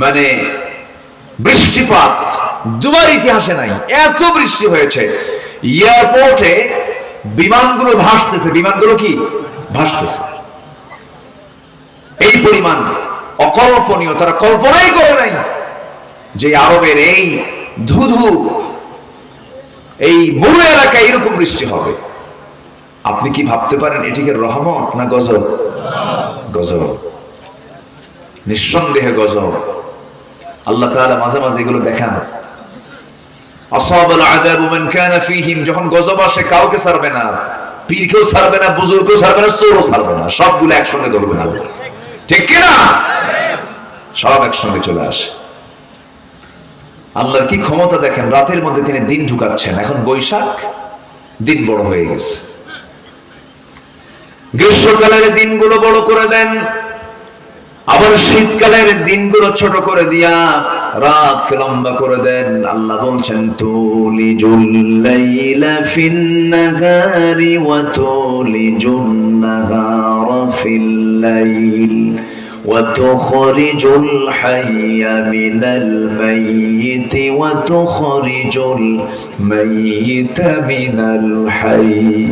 মানে বৃষ্টিপাত দুবার ইতিহাসে নাই। এত বৃষ্টি হয়েছে। এয়ারপোর্টে বিমানগুলো ভাসতেছে। বিমানগুলো কি ভাসতেছে? এই পরিমাণ অকল্পনীয়, তারা কল্পনাই করে নাই যে আরবের এই ধুধু, এই মরু এলাকায় এরকম বৃষ্টি হবে। আপনি কি ভাবতে পারেন এটিকে রহমত না গজব? গজব, নিঃসন্দেহে গজব। আল্লাহ তাআলা মাঝে মাঝে এগুলো দেখান। আসাবাল আযাবু মান কানা ফীহিম। যখন গজব আসে কাউকে ছাড়বে না, পীরকেও ছাড়বে না, বুজুর্গকেও ছাড়বে না, চোরও ছাড়বে না, সবগুলো একসঙ্গে ধরবে না। ঠিক কি না? সব একসঙ্গে চলে আসে। আল্লাহর কি ক্ষমতা দেখেন। রাতের মধ্যে তিনি দিন ঢুকাচ্ছেন। এখন বৈশাখ, দিন বড় হয়ে গেছে। গ্রীষ্মকালের দিনগুলো বড় করে দেন, আবার শীতকালের দিনগুলো ছোট করে দিয়া রাতকে লম্বা করে দেন। আল্লাহ বলছেন তুলিজুল লাইলা ফিন নাহারি ওয়া তুলিজুন নাহারা ফিল লাইল ওয়া তুখরিজুল হাইয়া মিনাল মাইয়িতি ওয়া তুখরিজুল মাইয়িতা মিনাল হাইয়্যি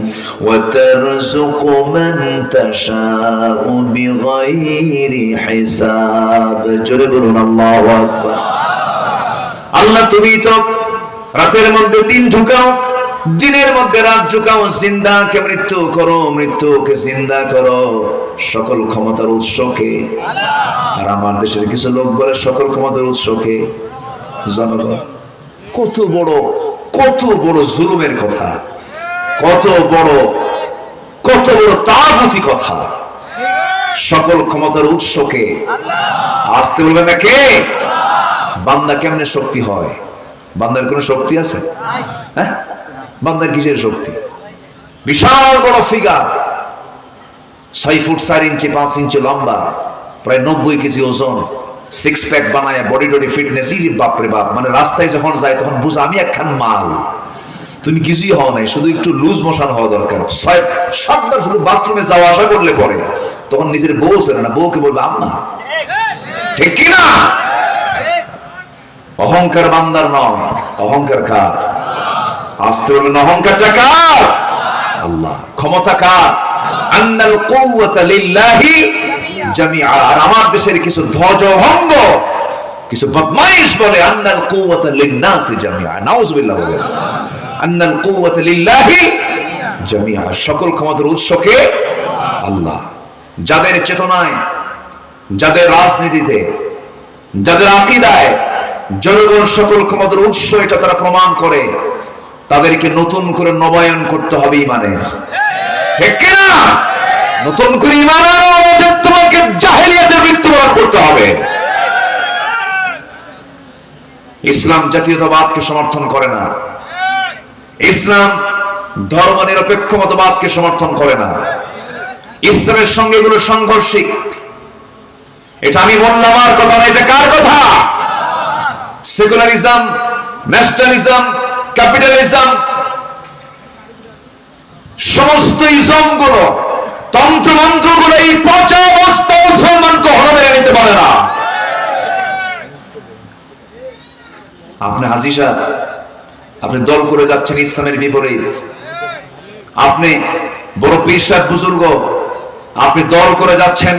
ওয়া তারযুকু মান তাশাউ বিগাইরি হিসাব। জোরে বলুন আল্লাহু আকবার। আল্লাহ তুমি তো রাতের মধ্যে দিন ঢুকাও, দিনের মধ্যে রাত ঝুঁকাও, জিন্দাকে মৃত্যু করো, মৃত্যুকে জিন্দা করো। সকল ক্ষমতার উৎসকে। আর আমার দেশের কিছু লোক বলে সকল ক্ষমতার উৎসকে জনগণ। কত বড় জুলুমের কথা, কত বড় তাগুতি কথা। সকল ক্ষমতার উৎসকে আসতে বলবেন না কে? বান্দা কেমনে শক্তি হয়? বান্দার কোন শক্তি আছে? হ্যাঁ, বান্দার কিসের শক্তি? বিশাল বড় ফিগার, 6 ফুট 4 ইঞ্চি 5 ইঞ্চি লম্বা, প্রায় 90 কেজি ওজন, 6 প্যাক বানায়, বডি ফিটনেস। বাপরে বাপ, মানে রাস্তায় যখন যায় তখন বুঝা আমি একখান মাল। তুমি কিছুই হও নাই, শুধু একটু লুজ মোশন হওয়া দরকার। 7বার শুধু বাথরুমে যাওয়া আসা করলে পরে তখন নিজের বউ ছেড়ে না, বউকে বলবে আম্মা। ঠিক কিনা? অহংকার বান্দার নয়, অহংকার কার? আসতে বলবেন অহংকারটা কার? আল্লাহ। ক্ষমতা কার? আন্নাল কুওয়াতা লিল্লাহি জামিআ। আর আমার দেশের কিছু ধ্বজভঙ্গ, কিছু বদমাইশ বলে আন্নাল কুওয়াতা লিন্নাসি জামিআ। নাউযুবিল্লাহ বলে আন্নাল কুওয়াতা লিল্লাহি জামিআ। সকল ক্ষমতার উৎস কে? আল্লাহ। যাদের চেতনায়, যাদের রাজনীতিতে, যাদের আকীদায় জনগণ সকল ক্ষমতার উৎস এটা তারা প্রমাণ করে, তাদেরকে নতুন করে নবায়ন করতে হবে ইমানের। ঠিক কিনা? নতুন করে ইমান আনো, আমাদের তোমাকে জাহেলিয়াতের মৃত্যুবরণ করতে হবে। ইসলাম জাতীয়তাবাদকে সমর্থন করে না, ইসলাম ধর্ম নিরপেক্ষ মতবাদকে সমর্থন করে না। ইসলামের সঙ্গে এগুলো সাংঘর্ষিক। এটা আমি বললাম আর কথা না, এটা কার কথা? সেকুলারিজম, ন্যাশনালিজম, ক্যাপিটালিজম, সমস্ত ইজমগুলো, তন্ত্রমন্ত্রগুলো এই পচা অবস্থা মুসলমানকে হর মেনে নিতে পারে না। আপনি হাজী সাহেব, আপনি দল করে যাচ্ছেন ইসলামের বিপরীত। আপনি বড় পীর সাহেব বুজুর্গ, আপনি দল করে যাচ্ছেন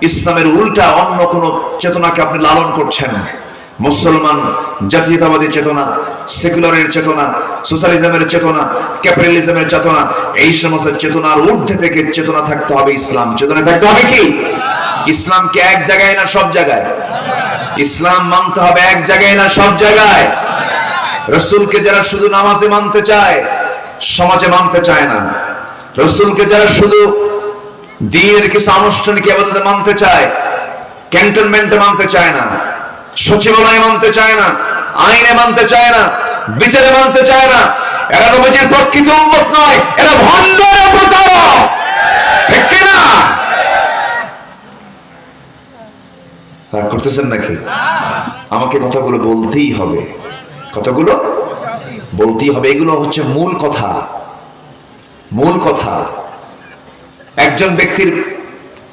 ইসলামের উল্টা অন্য কোন চেতনাকে আপনি লালন করছেন। মুসলমান জাতীয়তাবাদী চেতনা, সেকুলারের চেতনা, সোশ্যালিজমের চেতনা, ক্যাপিটালিজমের চেতনা, এই সমস্ত চেতনার ঊর্ধ্বে থেকে চেতনা থাকতে হবে ইসলাম। চেতনা থাকতে হবে কি? ইসলামকে এক জায়গায় না সব জায়গায়? ইসলাম মানতে হবে এক জায়গায় না সব জায়গায়? রাসূলকে যারা শুধু নামাজে মানতে চায়, সমাজে মানতে চায় না। রাসূলকে যারা শুধু দ্বীনের কিছু আনুষ্ঠানিক ইবাদতে মানতে চায়, ক্যান্টনমেন্টে মানতে চায় না, সচিবালয়ে মানতে চায় না, আইনে মানতে চায় না, বিচারে মানতে চায় না, এরা নবীজির প্রকৃত উম্মত নয়, এরা ভণ্ড, প্রতারক। ঠিক কি না? রাগ করতেছেন নাকি? আমাকে কথাগুলো বলতেই হবে, কথাগুলো বলতেই হবে। এগুলো হচ্ছে মূল কথা, মূল কথা। একজন ব্যক্তির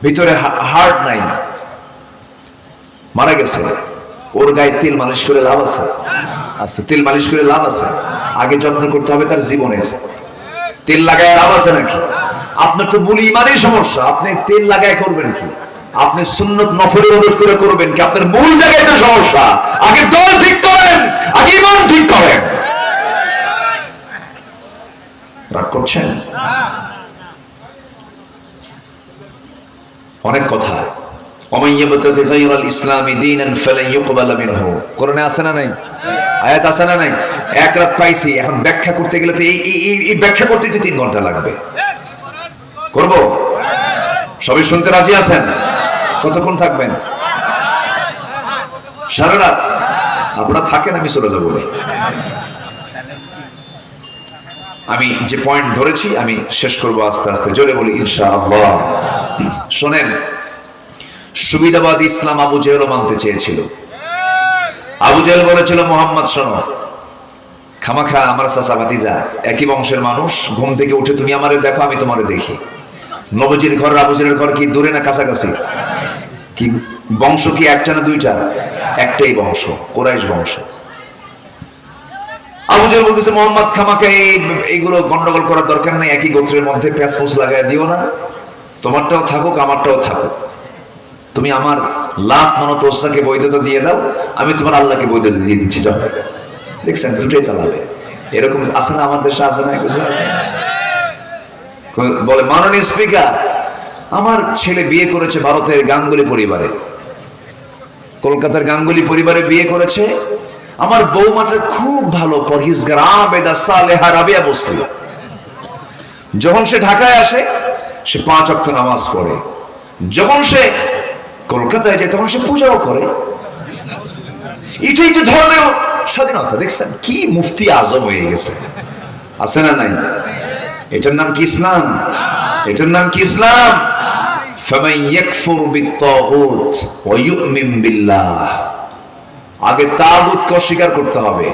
ভিতরে হার্ট নাই, মারা গেছে, ওর গায়ে তেল মালিশ করে লাভ আছে? আচ্ছা, তেল মালিশ করে লাভ আছে? আগে যত্ন করতে হবে তার জীবনের। তেল লাগায় লাভ আছে নাকি? আপনার তো মূল ইমানের সমস্যা, আপনি তেল লাগায় করবেন কি? আপনি সুন্নত নফলের মদত করে করবেন কি? আপনার মূল জায়গায় তো সমস্যা। আগে দল ঠিক করেন, আগে ইমান ঠিক করেন। রাগ করছেন? অনেক কথা। কোরআনে আছে না নাই? আয়াত আছে না নাই? এক রাত পাইছি, এখন ব্যাখ্যা করতে গেলে তো এই ব্যাখ্যা করতে 3 ঘন্টা লাগবে। করব? সবাই শুনতে রাজি আছেন? কতক্ষণ থাকবেন? সারা রাত? আপনারা থাকেন, আমি চলে যাবো। আমি যে পয়েন্ট ধরেছি আমি শেষ করবো আস্তে আস্তে, জোরে বলি ইনশাআল্লাহ। শোনেন, সুবিধাবাদী ইসলাম আবু জেহেলও মানতে চেয়েছিল। আবু জেহেল বলেছিল, মোহাম্মদ শোনো, খামাখা আমার চাচা ভাতিজা একই বংশের মানুষ, ঘুম থেকে উঠে তুমি আমারে দেখো, আমি তোমারে দেখি। নবীজির ঘর আবু জেহেলের ঘর কি দূরে না কাছাকাছি? কি বংশ কি একটা না দুইটা? একটাই বংশ, কুরাইশ বংশ। আবু জেহেল বলতেছে, মোহাম্মদ খামাখা এইগুলো গন্ডগোল করার দরকার নেই, একই গোত্রের মধ্যে প্যাঁচপুচ লাগাই দিও না, তোমারটাও থাকুক আমারটাও থাকুক। তুমি আমার লাত মানত ওসাকে বৈধতা দিয়ে দাও, আমি তোমার আল্লাহকে বৈধতা দিয়ে দিচ্ছি। যাও, দেখছেন, দুটাই চালাবে। এরকম আছে না আমাদের দেশে? আছে না? কিছু আছে? বলে মাননীয় স্পিকার, আমার ছেলে বিয়ে করেছে ভারতের গাঙ্গুলি পরিবারে, কলকাতার গাঙ্গুলি পরিবারে বিয়ে করেছে। আমার বৌমাটা খুব ভালো পরহেজগার, আবেদা সালেহা রাবিয়া বসরি। যখন সে ঢাকায় আসে সে 5 ওয়াক্ত নামাজ পড়ে, যখন সে কলকাতায় যায় তখন সে পূজাও করে। এটাই তো ধর্মের স্বাধীনতা। দেখছেন কি মুফতি আজম হয়ে গেছে, আছে না নাই? এটার নাম কি ইসলাম? এটার নাম কি ইসলাম? ফামান ইয়াকফুর বিত-তাগুত ওয়া ইউমিন বিল্লাহ। আগে তাগুতকে অস্বীকার করতে হবে।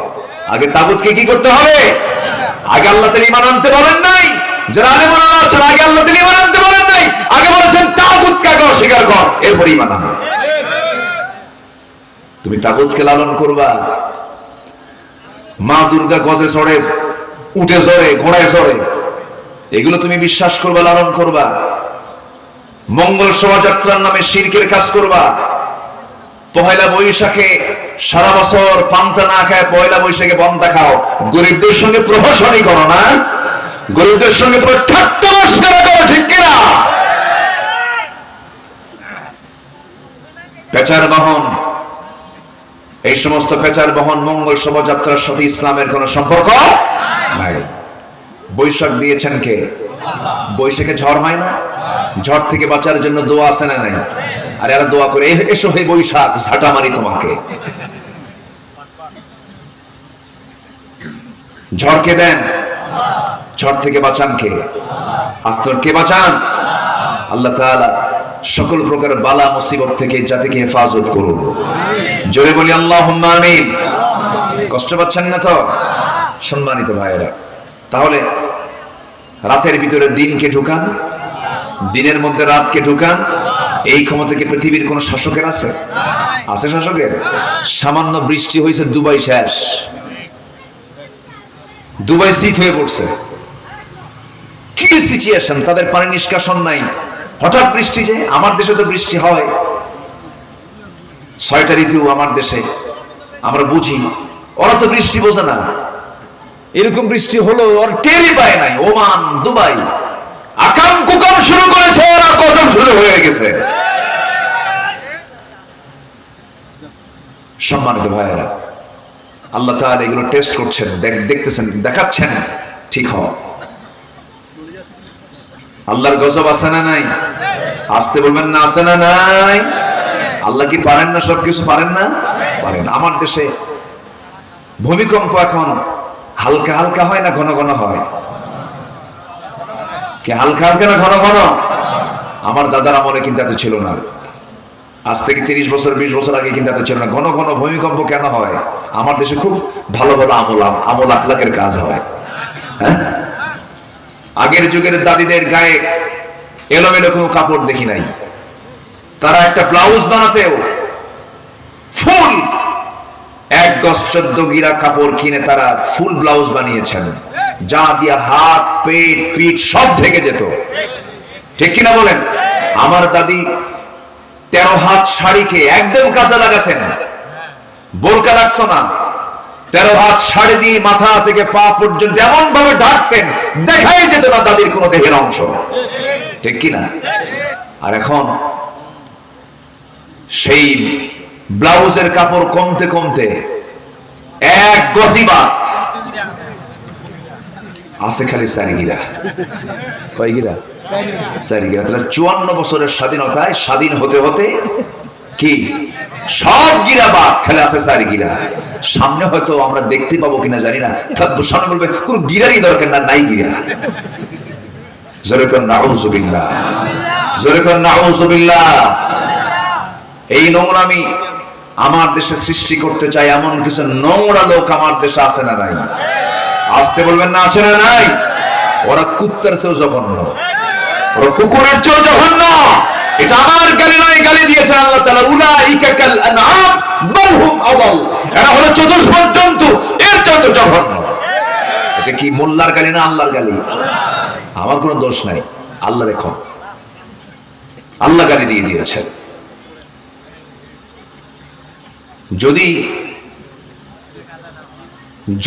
আগে তাগুতকে কি করতে হবে? আগে আল্লাহ তাআলা ঈমান আনতে বলেন নাই? যারা আলেম ওলামা আছেন আগে আল্লাহ তাআলা ঈমান আনতে বলেন নাই, আগে বলেছেন তাগুতকে আগে অস্বীকার কর, এরপর ঈমান আন। তুমি তাগুতকে লালন করবা, মা দুর্গা গজে চড়ে, উঠে চড়ে, ঘোড়ায় চড়ে, এগুলো তুমি বিশ্বাস করবা, লালন করবা। মঙ্গল শোভাযাত্রার নামে শিরকের কাজ করবা। পহেলা বৈশাখে সারা বছর পান্তা না খায় পয়লা বৈশাখে পান্তা খাও, গরিবদের সঙ্গে প্রহসনই করো না, গরিবদের সঙ্গে তোমার ঠাট্টা মশকরা করো, ঠিক কিনা? পেঁচার বাহন, এই সমস্ত পেঁচার বহন মঙ্গল শোভাযাত্রার সাথে ইসলামের কোন সম্পর্ক নাই। বৈশাখ দিয়েছেন কে? বৈশাখে ঝড় হয় না? ঝড় থেকে বাঁচার জন্য দোয়া আছে না নাই? আর এরা দোয়া করে, এসো হে বৈশাখ ঝাঁটা মারি তোমাকে। ঝড় কে দেন? ঝড় থেকে বাঁচান কে? আস্তর কে বাঁচান? আল্লাহ তাআলা সকল প্রকার বালা মুসিবত থেকে জাতিকে হেফাজত করুন। জোরে বলি আল্লাহুম্মা আমিন। কষ্ট পাচ্ছেন না তো সম্মানিত ভাইয়েরা? তাহলে রাতের ভিতরে দিনকে ঢুকান, দিনের মধ্যে রাতকে ঢুকান। এই ক্ষমতা কি পৃথিবীর কোন শাসকের আছে? আছে শাসকের? সামান্য বৃষ্টি হয়েছে, দুবাই শেষ, দুবাই শীত হয়ে পড়ছে। কি সিচুয়েশন, তাদের পানি নিষ্কাশন নাই, হঠাৎ বৃষ্টি। যে আমার দেশে তো বৃষ্টি হয়, 6টা ঋতু আমার দেশে, আমরা বুঝি, ওরা তো বৃষ্টি বোঝে না। এরকম বৃষ্টি হলো ওর টেরই পায় নাই। ওমান, দুবাই আকাম কুকাম শুরু করেছে, ওরা গজব শুরু হয়ে গেছে। সম্মানিত ভাইয়েরা, আল্লাহ তাআলা এগুলো টেস্ট করছেন, দেখতেছেন, দেখাচ্ছেন ঠিক হও। আল্লাহর গজব আছে না নাই? আসতে বলবেন না, আছে না নাই? আল্লাহ কি পারেন না? সবকিছু পারেন না? পারেন। আমার দেশে ভূমিকম্প এখন হালকা হালকা হয় না ঘন ঘন হয়? কি হালকা হালকা না ঘন ঘন? আমার দাদার আমলে কিন্তু এত ছিল না। আজ থেকে 30 বছর 20 বছর আগে কিন্তু এত ছিল না। ঘন ঘন ভূমিকম্প কেন হয়? আমার দেশে খুব ভালো ভালো আমল আখলাকের কাজ হয়। হ্যাঁ, আগের যুগের দাদিদের গায়ে এলোমেলো কোনো কাপড় দেখি নাই। তারা একটা ব্লাউজ বানাতেও ফুল 1 গজ 14 গিরা কাপড় কিনে তারা ফুল ব্লাউজ বানিয়েছেন, যা দিয়া হাত, পেট, পিঠ সব ঢেকে যেত। ঠিক কিনা বলেন? আমার দাদি 13 হাত শাড়িকে একদম কাজে লাগাতেন, বোরকা লাগতো না। 13 হাত শাড়ি দিয়ে মাথা থেকে পা পর্যন্ত এমন ভাবে ঢাকতেন, দেখাই যেত না দাদির কোনো দেহের অংশ। ঠিক কিনা? আর এখন সেই ব্লাউজের কাপড় কমতে কমতে 1 গজিবাত আছে খালি 4 গিরা। কয় গিরা? 4 গিরা। তাহলে 54 বছরের স্বাধীনতায় স্বাধীন হতে হতে কি সব গিরা বাদ, খালি আছে 4 গিরা। সামনে হয়তো আমরা দেখতে পাবো কিনা জানি না, সামনে বলবে কোন গিরারই দরকার না, নাই গিরা। জোরে কোন নাউযুবিল্লাহ, জোরে কোন নাউযুবিল্লাহ। এই নোংরামি আমার দেশে সৃষ্টি করতে চাই এমন কিছু নোংরা লোক আমার দেশে আছে না নাই? আসতে বলবেন না, আছে না নাই? ওরা কুত্তার চেয়েও জঘন্য, ওরা কুকুরের চেয়েও জঘন্য। এটা আমার গালি নয়, গালি দিয়েছেন আল্লাহ তাআলা, উলাইকা কাল আনআম বাল হুম আদাল। এরা হলো চতুষ্পদ জন্তু, এর চেয়েও জঘন্য। এটা কি মোল্লার গালি না আল্লাহর গালি? আমার কোনো দোষ নাই, আল্লাহ রেখো, আল্লাহ গালি দিয়ে দিয়েছেন। যদি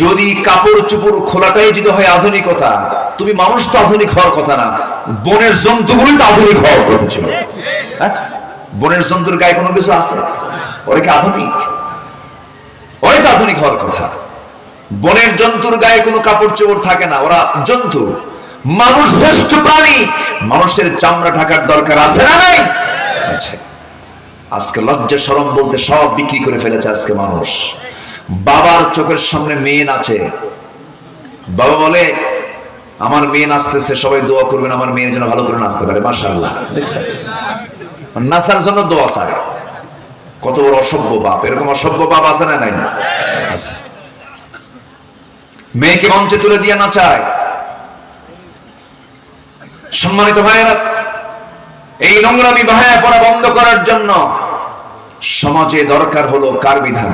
যদি কাপড় চোপড় খোলাটাই যদি হয় আধুনিকতা, তুমি মানুষ তো আধুনিক হওয়ার কথা না, বনের জন্তুগুলি তো আধুনিক হওয়ার কথা ছিল। হ্যাঁ, বনের জন্তুর গায়ে কোনো কিছু আছে? ওরা কি আধুনিক? ওই তো আধুনিক হওয়ার কথা। বনের জন্তুর গায়ে কোনো কাপড় চোপড় থাকে না, ওরা জন্তু। মানুষ শ্রেষ্ঠ প্রাণী, মানুষের চামড়া ঢাকার দরকার আছে না নাই? আচ্ছা, আজকে লজ্জা শরম বলতে সব বিক্রি করে ফেলেছে আজকে মানুষ। বাবার চোখের সামনে মেয়ে নাচে, বাবা বলে আমার মেয়ে নাচতেছে, সবাই দোয়া করবেন আমার মেয়ের জন্য ভালো করে নাচতে পারে, মাশাআল্লাহ। দেখছেন, নাচার জন্য দোয়া চায়। কত বড় অসভ্য বাপ! এরকম অসভ্য বাপ আছে না নাই? আছে। মেয়েকে মঞ্চে তুলে দিয়ে নাচায়। সম্মানিত ভাইয়েরা, এই নোংরামি বাহায়া পড়া বন্ধ করার জন্য সমাজে দরকার হলো কার বিধান?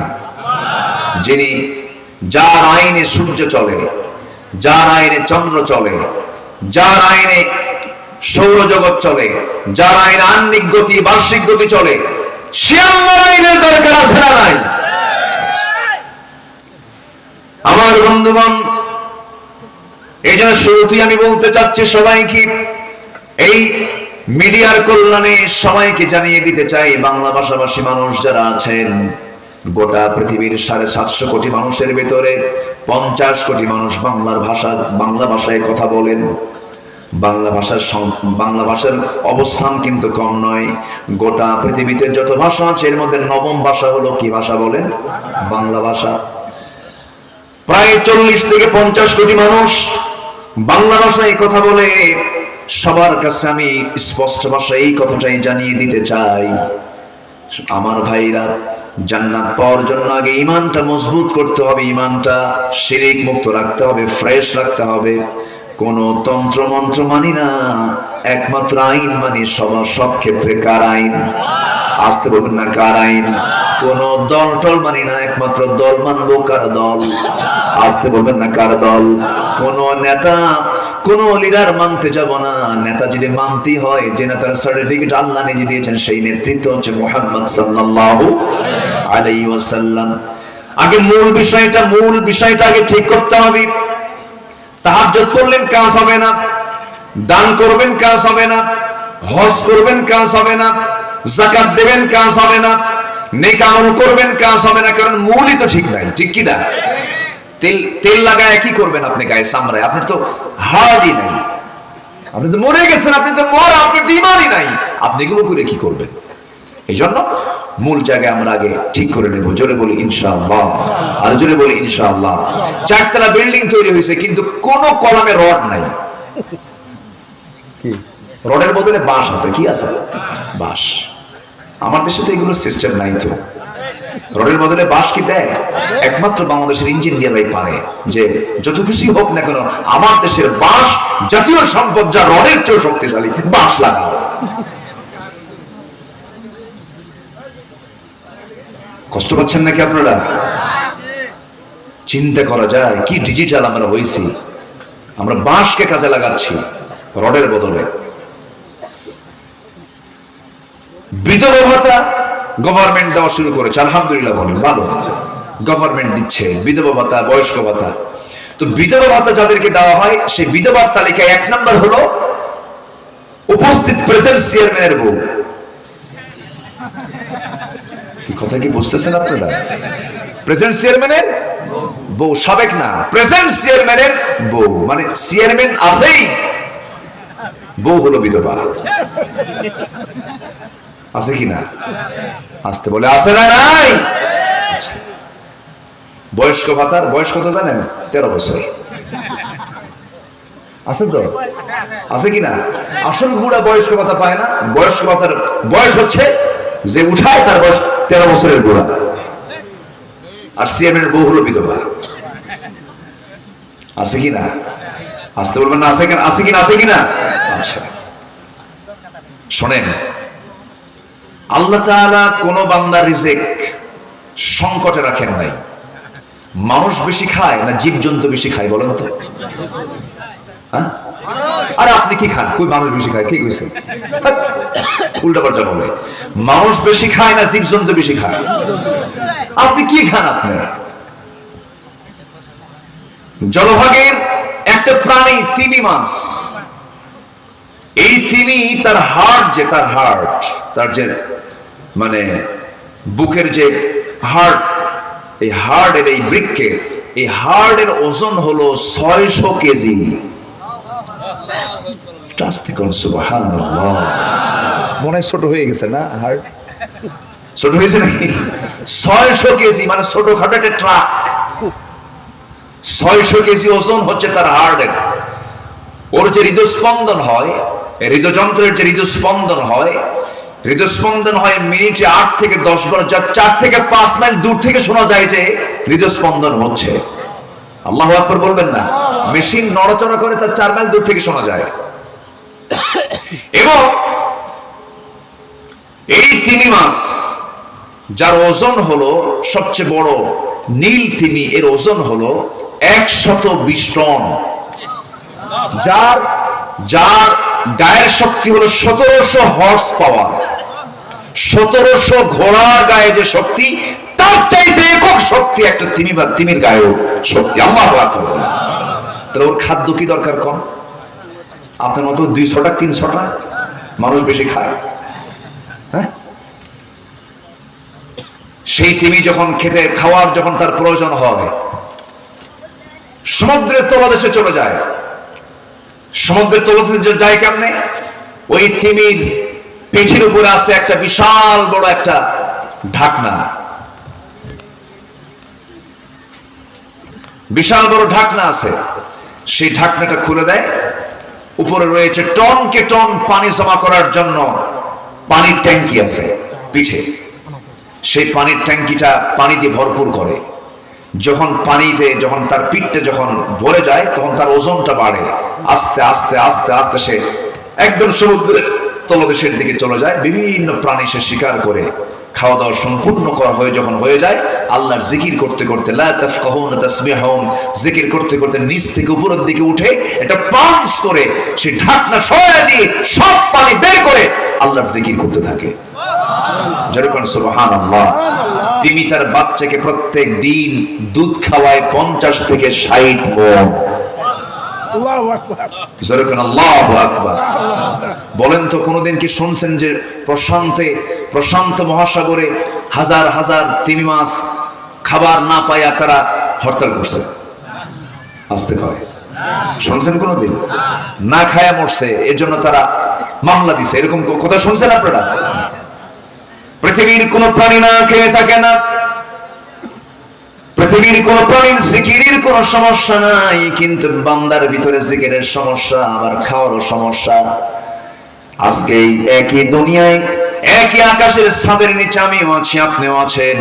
যিনি, যার আইনে সূর্য চলে, যার আইনে চন্দ্র চলে, যার আইনে সৌরজগৎ চলে, যার আইনে আহ্নিক গতি বার্ষিক গতি চলে, সে আল্লাহর আইনের দরকার আছে না নাই? আমার বন্ধুগণ, এই জন্য শুরুতেই আমি বলতে চাচ্ছি সবাইকে, এই মিডিয়ার কল্যাণে সবাইকে জানিয়ে দিতে চাই, বাংলা ভাষাভাষী মানুষ যারা আছেন, গোটা পৃথিবীর 750 কোটি মানুষের ভেতরে 50 কোটি মানুষ বাংলা ভাষায় কথা বলেন। বাংলা ভাষার অবস্থান কিন্তু কম নয়। গোটা পৃথিবীতে যত ভাষা আছে এর মধ্যে 9ম ভাষা হলো কি ভাষা বলেন? বাংলা ভাষা। প্রায় 40 থেকে 50 কোটি মানুষ বাংলা ভাষায় কথা বলে। সবার কাছে আমি স্পষ্ট ভাষায় এই কথাটাই জানিয়ে দিতে চাই, আমার ভাইরা, জান্নাত পাওয়ার জন্য আগে ঈমানটা মজবুত করতে হবে, ঈমানটা শিরক মুক্ত রাখতে হবে, ফ্রেশ রাখতে হবে। কোন তন্ত্র মন্ত্র মানি না, একমাত্র আইন মানি। সব ক্ষেত্রে কার আইন? আসতে বলবেন না, কার আইন? কোন দল টল মানি না, একমাত্র দল মানবো। কার দল? আসতে বলবেন না, কার দল? কোন নেতা, কোন লিডার মানতে যাব না। নেতা যদি মানতে হয়, যে নেতার সার্টিফিকেট আল্লাহ নিজে দিয়েছেন, সেই নেতৃত্ব হচ্ছে মুহাম্মদ সাল্লাল্লাহু আলাইহি ওয়াসাল্লাম। আগে মূল বিষয়টা আগে ঠিক করতে হবে। তাহাজ্জুদ পড়লেন কাজ হবে না, দান করবেন কাজ হবে না, হজ করবেন কাজ হবে না, যাকাত দেবেন কাজ হবে না, নেক আমল করবেন কাজ হবে না, কারণ মূলই তো ঠিক নাই। ঠিক কি না? তেল লাগায় কি করবেন আপনি গায়ে চামড়ায়? আপনার তো হাড়ই নাই, আপনি তো মরে গেছেন, আপনি তো মরা, আপনার ঈমানই নাই, আপনি এগুলো করে কি করবেন? এই জন্য মূল জায়গায় আমরা আগে ঠিক করে নেব। জোরে বলি ইনশাআল্লাহ, আর জোরে বলি ইনশাআল্লাহ। 4 তলা বিল্ডিং তৈরি হয়েছে, কিন্তু কোন কলামে রড নাই। কি রডের বদলে বাঁশ আছে? কি আছে? বাঁশ। আমার দেশে তো এগুলো সিস্টেম নাই। তো রডের বদলে বাঁশ কি দেয়? একমাত্র বাংলাদেশের ইঞ্জিনিয়াররাই পারে যে যত খুশি হোক না কেন, আমার দেশের বাঁশ জাতীয় সম্পদ, যা রডের চেয়ে শক্তিশালী, বাঁশ লাগাও। কষ্ট পাচ্ছেন নাকি আপনারা? চিন্তা করা যায় কি ডিজিটাল আমরা হয়েছি। আমরা বাঁশকে কাজে লাগাচ্ছি রডের বদলে। বিধবা ভাতা গভর্নমেন্ট দেওয়া শুরু করেছে, আলহামদুলিল্লাহ বলেন, ভালো। গভর্নমেন্ট দিচ্ছে বিধবা ভাতা, বয়স্ক ভাতা। তো বিধবা ভাতা যাদেরকে দেওয়া হয়, সেই বিধবার তালিকায় 1 নম্বর হলো উপস্থিত প্রেজেন্ট চেয়ারম্যানের বউ। কথা কি বুঝতেছেন আপনারা? প্রেজেন্ট চেয়ারম্যানের বউ, সাবেক না, প্রেজেন্ট চেয়ারম্যানের বউ, মানে চেয়ারম্যান আছেই, বউ হলো বিধবা। আছে কি না? আসতে বলে আছে না নাই? বয়স্ক ভাতার বয়স কত জানেন? 13 বছর। আছে তো? আছে কি না? আসল বুড়া বয়স্ক ভাতা পায় না। বয়স্ক ভাতার বয়স হচ্ছে যে উঠায় তার বয়স 13 বছরের বুড়া। আর চেয়ারম্যানের বউ হলো বিধবা। আছে কি না? আসতে বলবেন না, আছে কিনা? আছে কিনা? আছে কিনা? আচ্ছা, শোনেন, আল্লাহ তাআলা কোন বান্দার রিজিক সংকটে রাখেন নাই। মানুষ বেশি খায় না জীবজন্তু বেশি খায় বলেন তো? হ্যাঁ? আরে আপনি কি খান? কই মানুষ বেশি খায়? কি কইছেন? উল্টাপাল্টা বলে। মানুষ বেশি খায় না জীবজন্তু বেশি খায়? আপনি কি খান? আপনি জলভাগের একটা প্রাণী তিমি মাছ। এই তিমি তার হার্ট তার যে মানে বুকের যে হার্ট, এই হার্টের এই বৃক্কের এই হার্টের ওজন হলো 600 কেজি। মনে হয় ছোট হয়ে গেছে না? হার্ট ছোট হয়েছে নাকি? 600 কেজি মানে ছোটখাটো একটা ট্রাক। 600 কেজি ওজন হচ্ছে তার হার্টের। ওর যে হৃদস্পন্দন হয়, হৃদযন্ত্রের যে হৃদস্পন্দন হয় মিনিটে 8 থেকে 10 বার, যা 4 থেকে 5 মাইল দূর থেকে শোনা যায় যে হৃদস্পন্দন হচ্ছে। আল্লাহু আকবার বলবেন না? মেশিন নড়াচড়া করে তার 4 মাইল দূর থেকে শোনা যায়। এবং এই তিমি মাছ যার ওজন হলো সবচেয়ে বড় নীল তিমি, এর ওজন হলো 120 টন। যার গায়ের শক্তি হলো 1700 হর্স পাওয়ার। 1700 ঘোড়ার গায়ে যে শক্তি, তার চাইতে একক শক্তি একটা তিমির গায়েও শক্তি। আল্লাহু আকবার। তাহলে ওর খাদ্য কি দরকার কম? আপনার মতো 200টা 300টা মানুষ বেশি খায়। হ্যাঁ, সেই তিমি যখন খাওয়ার যখন তার প্রয়োজন হয়, সমুদ্রের তলদেশে চলে যায়। সমুদ্রের তলদেশে যায় কেমনে? ওই তিমির পেটের উপরে আছে একটা বিশাল বড় একটা ঢাকনা, বিশাল বড় ঢাকনা আছে। সেই ঢাকনাটা খুলে দেয়, উপরে রয়েছে টনকে টন পানি জমা করার জন্য পানির ট্যাঙ্কি আছে পিঠে। সেই পানির ট্যাঙ্কিটা পানি দিয়ে ভরপুর করে। যখন তার পিঠটা যখন ভরে যায়, তখন তার ওজনটা বাড়ে। আস্তে আস্তে আস্তে আস্তে সে একদম সমুদ্রের তলদেশের দিকে চলে যায়। বিভিন্ন প্রাণী সে শিকার করে খাওয়া দাওয়া সম্পূর্ণ করা যখন হয়ে যায়, আল্লাহর জিকির করতে করতে লা তাফকাহুনা তাসবিহুম, জিকির করতে করতে নিচ থেকে উপরের দিকে উঠে এটা পাঞ্চ করে সে ঢাকনা সরিয়ে দিয়ে সব পানি বের করে আল্লাহর জিকির করতে থাকে। যেরকম সুবহানাল্লাহ। তিনি তার বাচ্চাকে প্রত্যেক দিন দুধ খাওয়ায় 50 থেকে 60 মণ। আল্লাহু আকবার। যেরকম আল্লাহু আকবার। বলেন তো কোনদিন কি শুনছেন যে প্রশান্ত মহাসাগরে হাজার হাজার তিমি মাছ খাবার না পায়া তারা হরতাল করছে? আসতে কয় শুনছেন কোনদিন? না খায়া মরছে, এর জন্য তারা মামলা দিছে, এরকম কথা শুনছেন আপনারা? পৃথিবীর কোন প্রাণী না খেয়ে থাকে না, পৃথিবীর কোন প্রাণীর জিকিরের কোন সমস্যা নাই, কিন্তু বান্দার ভিতরে জিকিরের সমস্যা, আবার খাওয়ারও সমস্যা। আজকে একই দুনিয়ায় একই আকাশের ছাদের নিচে আমিও আছি, আপনিও আছেন।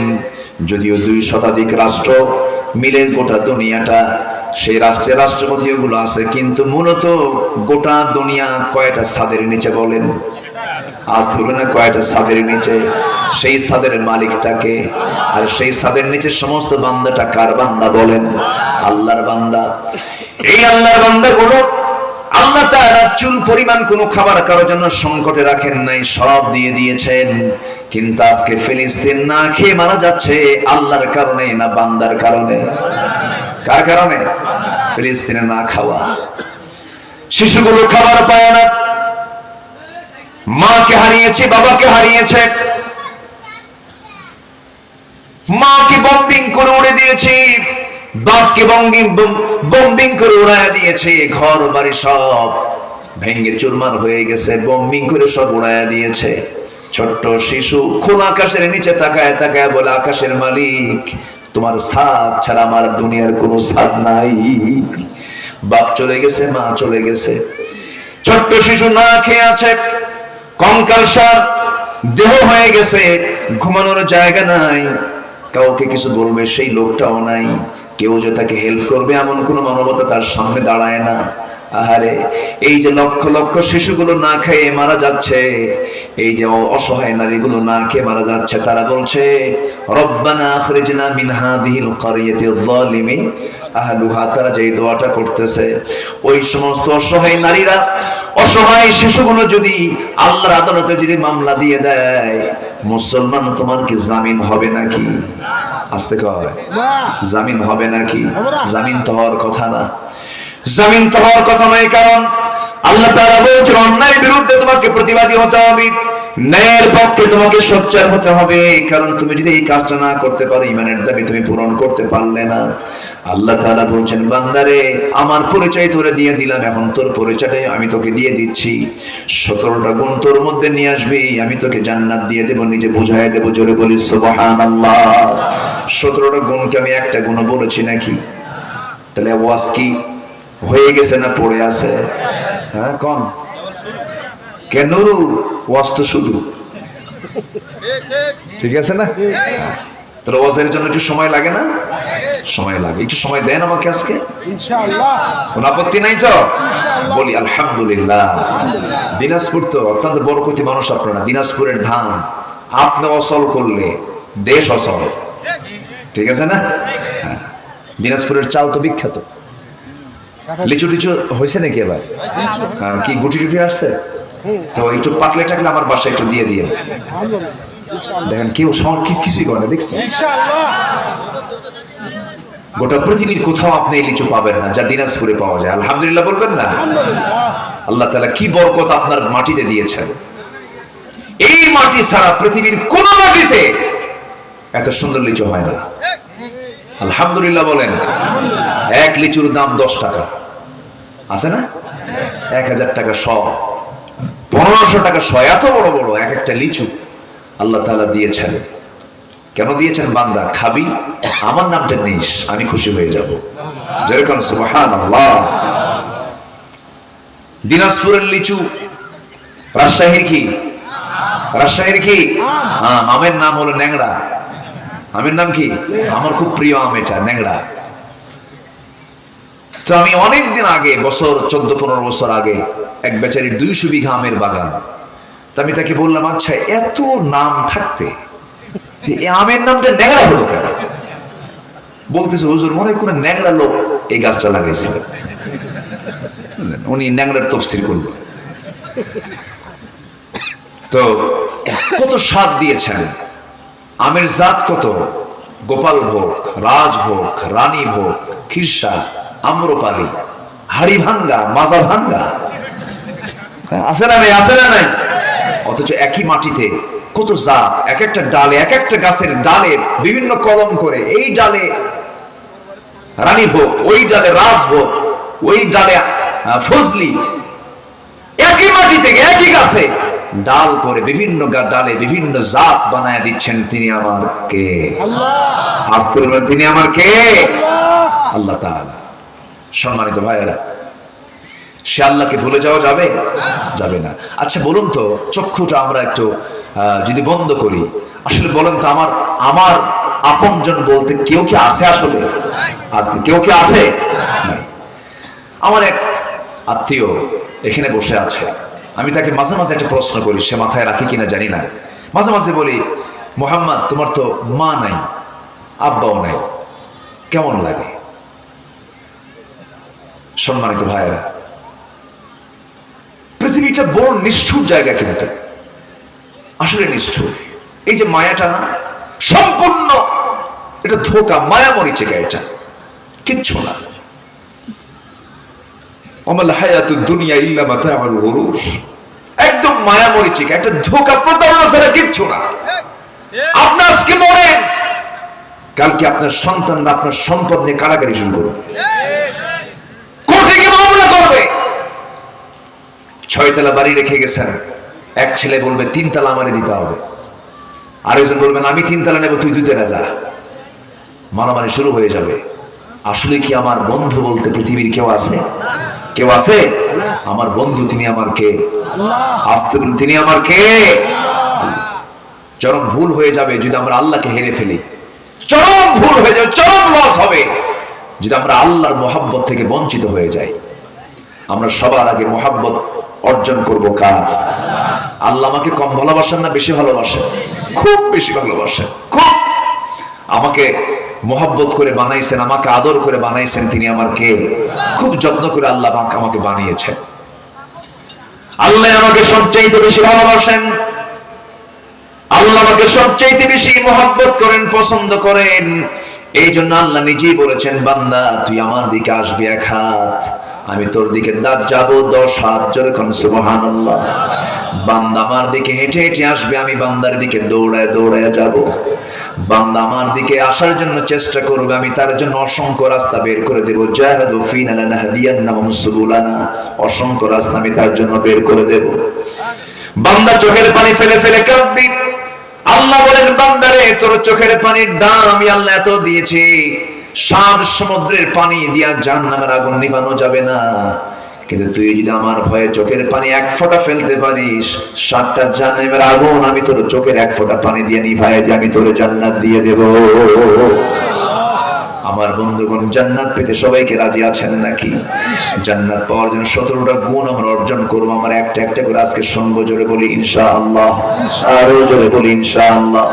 যদিও 2 শতাধিক রাষ্ট্র মিলে গোটা দুনিয়াটা, সেই রাষ্ট্রের রাষ্ট্রপতিগুলো আছে, কিন্তু মূলত গোটা দুনিয়া কয়টা ছাদের নিচে বলেন? আজ ধরবে না কয়টা ছাদের নিচে? সেই ছাদের মালিকটাকে, আর সেই ছাদের নিচে সমস্ত বান্দাটা কার বান্দা বলেন? আল্লাহর বান্দা। এই আল্লাহর বান্দাগুলো আল্লাহ তাআলা চুল পরিমাণ কোনো খাবার কারোর জন্য সংকটে রাখেন নাই, সব দিয়ে দিয়েছেন। কিন্তু আজকে ফিলিস্তিন না খেয়ে মারা যাচ্ছে আল্লাহর কারণে না বান্দার কারণে? কার কারণে? ফিলিস্তিনে না খাওয়া। শিশুগুলো খাবার পায় না, মাকে হারিয়েছে, বাবাকে হারিয়েছে, মাকে বম্বিং করে উড়ে দিয়েছে, বাপকে বম্বিং করে উড়ায় দিয়েছে, ঘর বাড়ি সব ভেঙে চুরমার হয়ে গেছে, বম্বিং করে সব উড়ায় দিয়েছে। ছোট্ট শিশু খোলা আকাশের নিচে তাকায় তাকায় বলে, আকাশের মালিক তোমার ছাদ ছাড়া আমার দুনিয়ার কোনো ছাদ নাই। বাপ চলে গেছে, মা চলে গেছে, ছোট্ট শিশু না খেয়ে আছে, কঙ্কালসার দেহ হয়ে গেছে, ঘুমানোর জায়গা নাই, কাউকে কিছু বলবে সেই লোকটাও নাই, কেউ যে তাকে হেল্প করবে এমন কোন মানবতা তার সামনে দাঁড়ায় না। আহারে, এই যে লক্ষ লক্ষ শিশুগুলো না খেয়ে মারা যাচ্ছে, এই যে অসহায় নারীগুলো না খেয়ে মারা যাচ্ছে, তারা বলছে রব্বানা আখরিজনা মিন হাযিহিল ক্বরিয়াতি যালিমি আহলুহা। তারা যে দোয়াটা করতেছে, ওই সমস্ত অসহায় নারীরা, অসহায় শিশুগুলো যদি আল্লাহর আদালতে যদি মামলা দিয়ে দেয়, মুসলমান তোমার কি জামিন হবে নাকি? আসতে কয় জামিন হবে নাকি? জামিন তো হওয়ার কথা না, জামিন তো হওয়ার কথা নয়। কারণ আল্লাহ তাআলা বলছেন অন্যায়ের বিরুদ্ধে তোমাকে প্রতিবাদী হতে হবে, ন্যায়ের পক্ষে তোমাকে সোচ্চার হতে হবে। কারণ তুমি যদি এই কাজটা না করতে পারো, ঈমানের দাবি তুমি পূরণ করতে পারলে না। আল্লাহ তাআলা বলছেন বান্দারে, আমার পরিচয় তোরে দিয়ে দিলাম, এখন তোর পরিচয়টাই আমি তোকে দিয়ে দিচ্ছি। 17টা গুণ তোর মধ্যে নিয়ে আসবি, আমি তোকে জান্নাত দিয়ে দেব, নিজে বুঝাই দেব। জোরে বলি সুবহানাল্লাহ। 17টা গুণকে আমি একটা গুণ বলেছি নাকি? তাহলে ওয়াজ কি হয়ে গেছে না পড়ে আছে? হ্যাঁ কোন কেন ওয়াজ তো শুরু, ঠিক আছে না? তোর ওয়াজের জন্য একটু সময় লাগে না? সময় লাগে, একটু সময় দেন আমাকে আজকে ইনশাআল্লাহ। কোনো আপত্তি নাই তো? বলি আলহামদুলিল্লাহ। দিনাজপুর তো অত্যন্ত বরকতি মানুষ আপনারা। দিনাজপুরের ধান আপনি অচল করলে দেশ অচল, ঠিক আছে না? দিনাজপুরের চাল তো বিখ্যাত। লিচু টিচু হয়েছে নাকি এবার? কি গুটি টুটি আসছে? তো একটু পাকলে টাকলে আমার বাসায় একটু দিয়ে দিয়ে দেখেন, কেউ কিছুই করে না, দেখছেন? গোটা পৃথিবীর কোথাও আপনি এই লিচু পাবেন না যা দিনাজপুরে পাওয়া যায়। আলহামদুলিল্লাহ বলবেন না? আল্লাহ তাআলা কি বরকত আপনার মাটিতে দিয়েছেন। এই মাটি ছাড়া পৃথিবীর কোন মাটিতে এত সুন্দর লিচু হয় না। আলহামদুলিল্লাহ বলেন। এক লিচুর দাম 10 টাকা, আছে না? 1000 টাকা শ, 1500 টাকা শ, এত বড় বড় এক একটা লিচু আল্লাহ তাআলা দিয়েছেন। কেন দিয়েছেন? বান্দা খাবি, আমার নামটা নিস, আমি খুশি হয়ে যাব। যেরকম সুবহানাল্লাহ। দিনাজপুরের লিচু, রাজশাহীর কি? রাজশাহীর কি? আমের নাম হলো ন্যাংড়া। আমের নাম কি? আমার খুব প্রিয় আম এটা, ন্যাংড়া। তো আমি অনেকদিন আগে, বছর 14-15 বছর আগে, এক বেচারির 200 বিঘা আমের বাগান। তো আমি তাকে বললাম, আচ্ছা এত নাম থাকতে এই আমের নামটা ন্যাংড়া হলো কেন? বলতেছে হুজুর, মনে হয় কোনো ন্যাংড়া লোক এই গাছটা লাগাইছিল। উনি ন্যাংড়ার তাফসীর করল। তো কত স্বাদ দিয়েছেন। আমের জাত কত, গোপালভোগ, রাজভোগ, রানীভোগ, খিরসা, আম্রপালি, হাড়ি ভাঙ্গা, মাজা ভাঙ্গা, আছে না নাই? আছে না নাই? অথচ একই মাটিতে কত জাত, এক একটা ডালে, এক একটা গাছের ডালে বিভিন্ন কলম করে, এই ডালে রানীভোগ, ওই ডালে রাজভোগ, ওই ডালে ফজলি, একই মাটি থেকে একই গাছে ডাল করে বিভিন্ন ডালে বিভিন্ন জাত বানায় দিচ্ছেন। তিনি আমার কে? আল্লাহ। আসতে বলবেন তিনি আমার কে? আল্লাহ তাআলা। সম্মানিত ভাইয়েরা, সে আল্লাহকে ভুলে যাওয়া যাবে? যাবে না। আচ্ছা বলুন তো, চক্ষুটা আমরা একটু যদি বন্ধ করি, আসলে বলেন তো, আমার আপনজন বলতে কেউ কি আছে? আসলে আছে? কেউ কি আছে? আমার এক আত্মীয় এখানে বসে আছে। আমি তাকে মাঝে মাঝে একটা প্রশ্ন করি, সে মাথায় রাখি কিনা জানি না। মাঝে মাঝে বলি, মোহাম্মদ তোমার তো মা নাই, আব্বাও নাই, কেমন লাগে? সম্মানিত ভাইয়েরা, পৃথিবীটা বড় নিষ্ঠুর জায়গা, কিন্তু আসলে নিষ্ঠুর। এই যে মায়াটা না, সম্পূর্ণ এটা ধোঁকা, মায়া মরিচিকা, এটা কিচ্ছু না। ওমাল হায়াতুদ দুনিয়া ইল্লা মাতাউল গুরুর, একদম মায়া মরিচিকা, একটা ধোঁকা, প্রতারণা ছাড়া কিচ্ছু না। আপনি আজকে মরেন, কালকে আপনার সন্তানরা আপনার সম্পদ নিয়ে কাড়াকাড়ি শুরু করবে, কোর্টে গিয়ে মামলা করবে। 6 তলা বাড়ি রেখে গেছেন, এক ছেলে বলবে 3 তলা আমারে দিতে হবে, আরেকজন বলবেন আমি 3 তলা নেব, তুই 2 তলা যা। মারামারি শুরু হয়ে যাবে। আসলে কি আমার বন্ধু বলতে পৃথিবীর কেউ আছে? কেউ আছে? আমার বন্ধু তিনি আমার কে? আসতে বলুন তিনি আমার কে? চরম ভুল হয়ে যাবে যদি আমরা আল্লাহকে হেরে ফেলি। চরম ভুল হয়ে যাবে, চরম লস হবে যদি আমরা আল্লাহর মহব্বত থেকে বঞ্চিত হয়ে যাই। আমরা সবার আগে মোহাব্বত অর্জন করব কার? আল্লাহ আমাকে কম ভালোবাসেন না বেশি ভালোবাসেন? খুব বেশি ভালোবাসেন। খুব আমাকে মোহাব্বত করে বানাইছেন, আমাকে আদর করে বানাইছেন। তিনি আমার কে? খুব যত্ন করে আল্লাহ আমাকে বানিয়েছেন। আল্লাহ আমাকে সবচাইতে বেশি ভালোবাসেন, আল্লাহ আমাকে সবচাইতে বেশি মোহাব্বত করেন, পছন্দ করেন। এই জন্য আল্লাহ নিজেই বলেছেন, বান্দা তুই আমার দিকে আসবি 1 হাত, আমি তোর দিকে যাব 10 হাত। জোরে কোন সুবহানাল্লাহ। বান্দা আমার দিকে হেঁটে হেঁটে আসবে, আমি বান্দার দিকে দৌড়ায় দৌড়ায় যাব। বান্দা আমার দিকে আসার জন্য চেষ্টা করবে, আমি তার জন্য অসংখ্য রাস্তা বের করে দেব। জাহাদু ফিনা লানাহদিয়ান্নাহুম সুবুলানা, অসংখ্য রাস্তা আমি তার জন্য বের করে দেব। বান্দা চোখের পানি ফেলে ফেলে কাঁদবে। আল্লাহ বলেন, বান্দারে তোর চোখের পানির দাম আমি আল্লাহ এত দিয়েছি, 7 সমুদ্রের পানি দিয়া জাহান্নামের আগুন নিভানো যাবে না। কিন্তু তুই যদি আমার ভয়ে চোখের পানি 1 ফোঁটা ফেলতে পারিস, 7টা জাহান্নামের আগুন আমি তোর চোখের 1 ফোঁটা পানি দিয়ে নিভাই দিয়ে আমি তোর জান্নাত দিয়ে দেব। আমার বন্ধুগণ, জান্নাত পেতে সবাইকে রাজি আছেন নাকি? জান্নাত পাওয়ার জন্য 17টা গুণ আমরা অর্জন করব। আমরা একটা একটা করে আজকে শুনবো। জোরে বলি ইনশাআল্লাহ, আরো জোরে বলি ইনশাআল্লাহ।